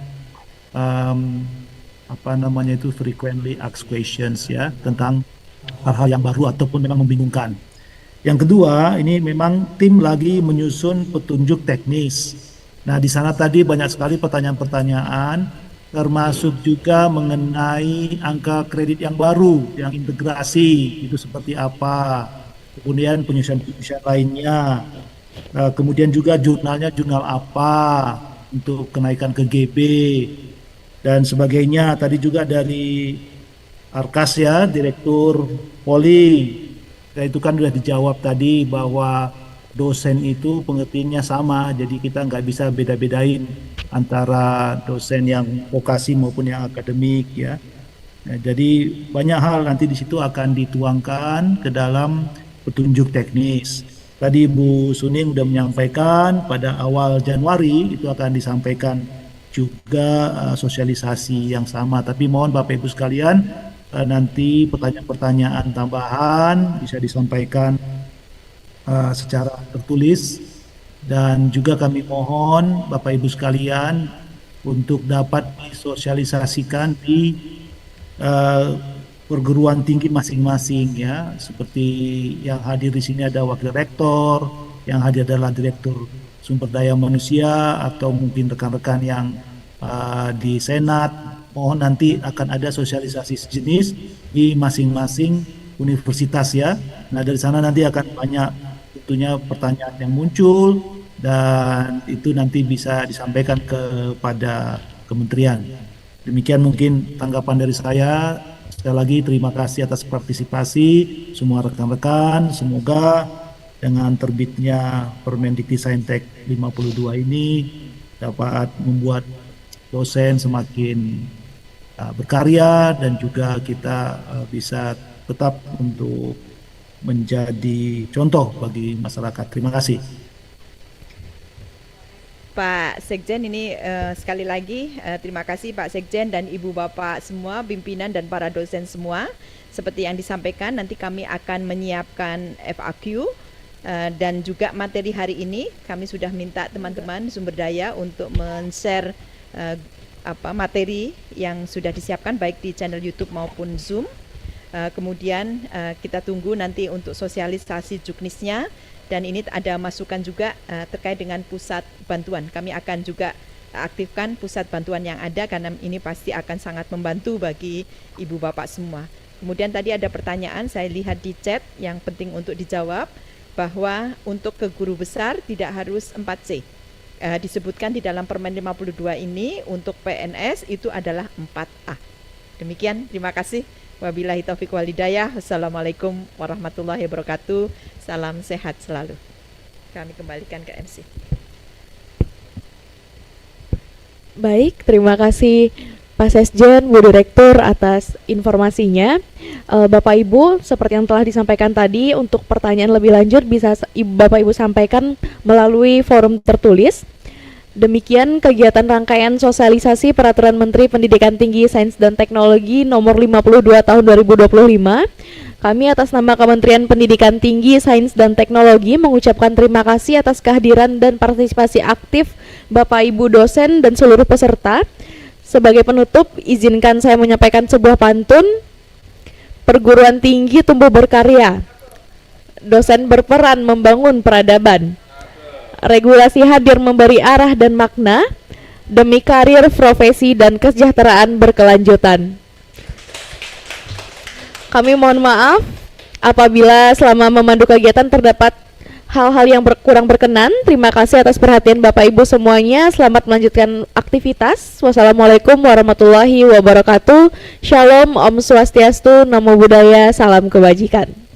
frequently asked questions ya, tentang hal-hal yang baru ataupun memang membingungkan. Yang kedua, ini memang tim lagi menyusun petunjuk teknis. Nah, di sana tadi banyak sekali pertanyaan-pertanyaan, termasuk juga mengenai angka kredit yang baru, yang integrasi, itu seperti apa, kemudian penyusunan lainnya, kemudian juga jurnalnya jurnal apa untuk kenaikan ke GB, dan sebagainya. Tadi juga dari Arkas ya, Direktur Poli, itu kan sudah dijawab tadi bahwa dosen itu pengertiannya sama, jadi kita nggak bisa beda-bedain antara dosen yang vokasi maupun yang akademik ya. Nah, jadi banyak hal nanti di situ akan dituangkan ke dalam petunjuk teknis. Tadi Bu Suning sudah menyampaikan pada awal Januari itu akan disampaikan juga sosialisasi yang sama. Tapi mohon Bapak Ibu sekalian, nanti pertanyaan-pertanyaan tambahan bisa disampaikan secara tertulis, dan juga kami mohon Bapak Ibu sekalian untuk dapat disosialisasikan di perguruan tinggi masing-masing ya, seperti yang hadir di sini ada Wakil Rektor, yang hadir adalah Direktur Sumber Daya Manusia, atau mungkin rekan-rekan yang di Senat. Mohon nanti akan ada sosialisasi sejenis di masing-masing universitas ya. Nah, dari sana nanti akan banyak tentunya pertanyaan yang muncul, dan itu nanti bisa disampaikan kepada kementerian. Demikian mungkin tanggapan dari saya. Sekali lagi terima kasih atas partisipasi semua rekan-rekan. Semoga dengan terbitnya Permendikti-Saintek 52 ini dapat membuat dosen semakin berkarya, dan juga kita bisa tetap untuk menjadi contoh bagi masyarakat. Terima kasih.
Pak Sekjen, ini sekali lagi terima kasih Pak Sekjen dan Ibu Bapak semua, pimpinan dan para dosen semua. Seperti yang disampaikan, nanti kami akan menyiapkan FAQ dan juga materi hari ini. Kami sudah minta teman-teman sumber daya untuk men-share materi yang sudah disiapkan baik di channel YouTube maupun Zoom. Kemudian kita tunggu nanti untuk sosialisasi juknisnya, dan ini ada masukan juga terkait dengan pusat bantuan. Kami akan juga aktifkan pusat bantuan yang ada, karena ini pasti akan sangat membantu bagi Ibu Bapak semua. Kemudian tadi ada pertanyaan, saya lihat di chat yang penting untuk dijawab, bahwa untuk ke guru besar tidak harus 4C. Disebutkan di dalam Permen 52 ini untuk PNS itu adalah 4A. Demikian, terima kasih. Wabillahi taufiq wal hidayah. Wassalamualaikum warahmatullahi wabarakatuh. Salam sehat selalu. Kami kembalikan ke MC.
Baik, terima kasih Pak Sesjen, Bu Direktur atas informasinya. Bapak Ibu, seperti yang telah disampaikan tadi, untuk pertanyaan lebih lanjut bisa Bapak Ibu sampaikan melalui forum tertulis. Demikian kegiatan rangkaian sosialisasi Peraturan Menteri Pendidikan Tinggi, Sains dan Teknologi Nomor 52 Tahun 2025. Kami atas nama Kementerian Pendidikan Tinggi, Sains dan Teknologi mengucapkan terima kasih atas kehadiran dan partisipasi aktif Bapak Ibu dosen dan seluruh peserta. Sebagai penutup, izinkan saya menyampaikan sebuah pantun. Perguruan tinggi tumbuh berkarya, dosen berperan membangun peradaban. Regulasi hadir memberi arah dan makna demi karir, profesi, dan kesejahteraan berkelanjutan. Kami mohon maaf apabila selama memandu kegiatan terdapat hal-hal yang kurang berkenan. Terima kasih atas perhatian Bapak Ibu semuanya. Selamat melanjutkan aktivitas. Wassalamualaikum warahmatullahi wabarakatuh. Shalom, Om Swastiastu, Namo Buddhaya, salam kebajikan.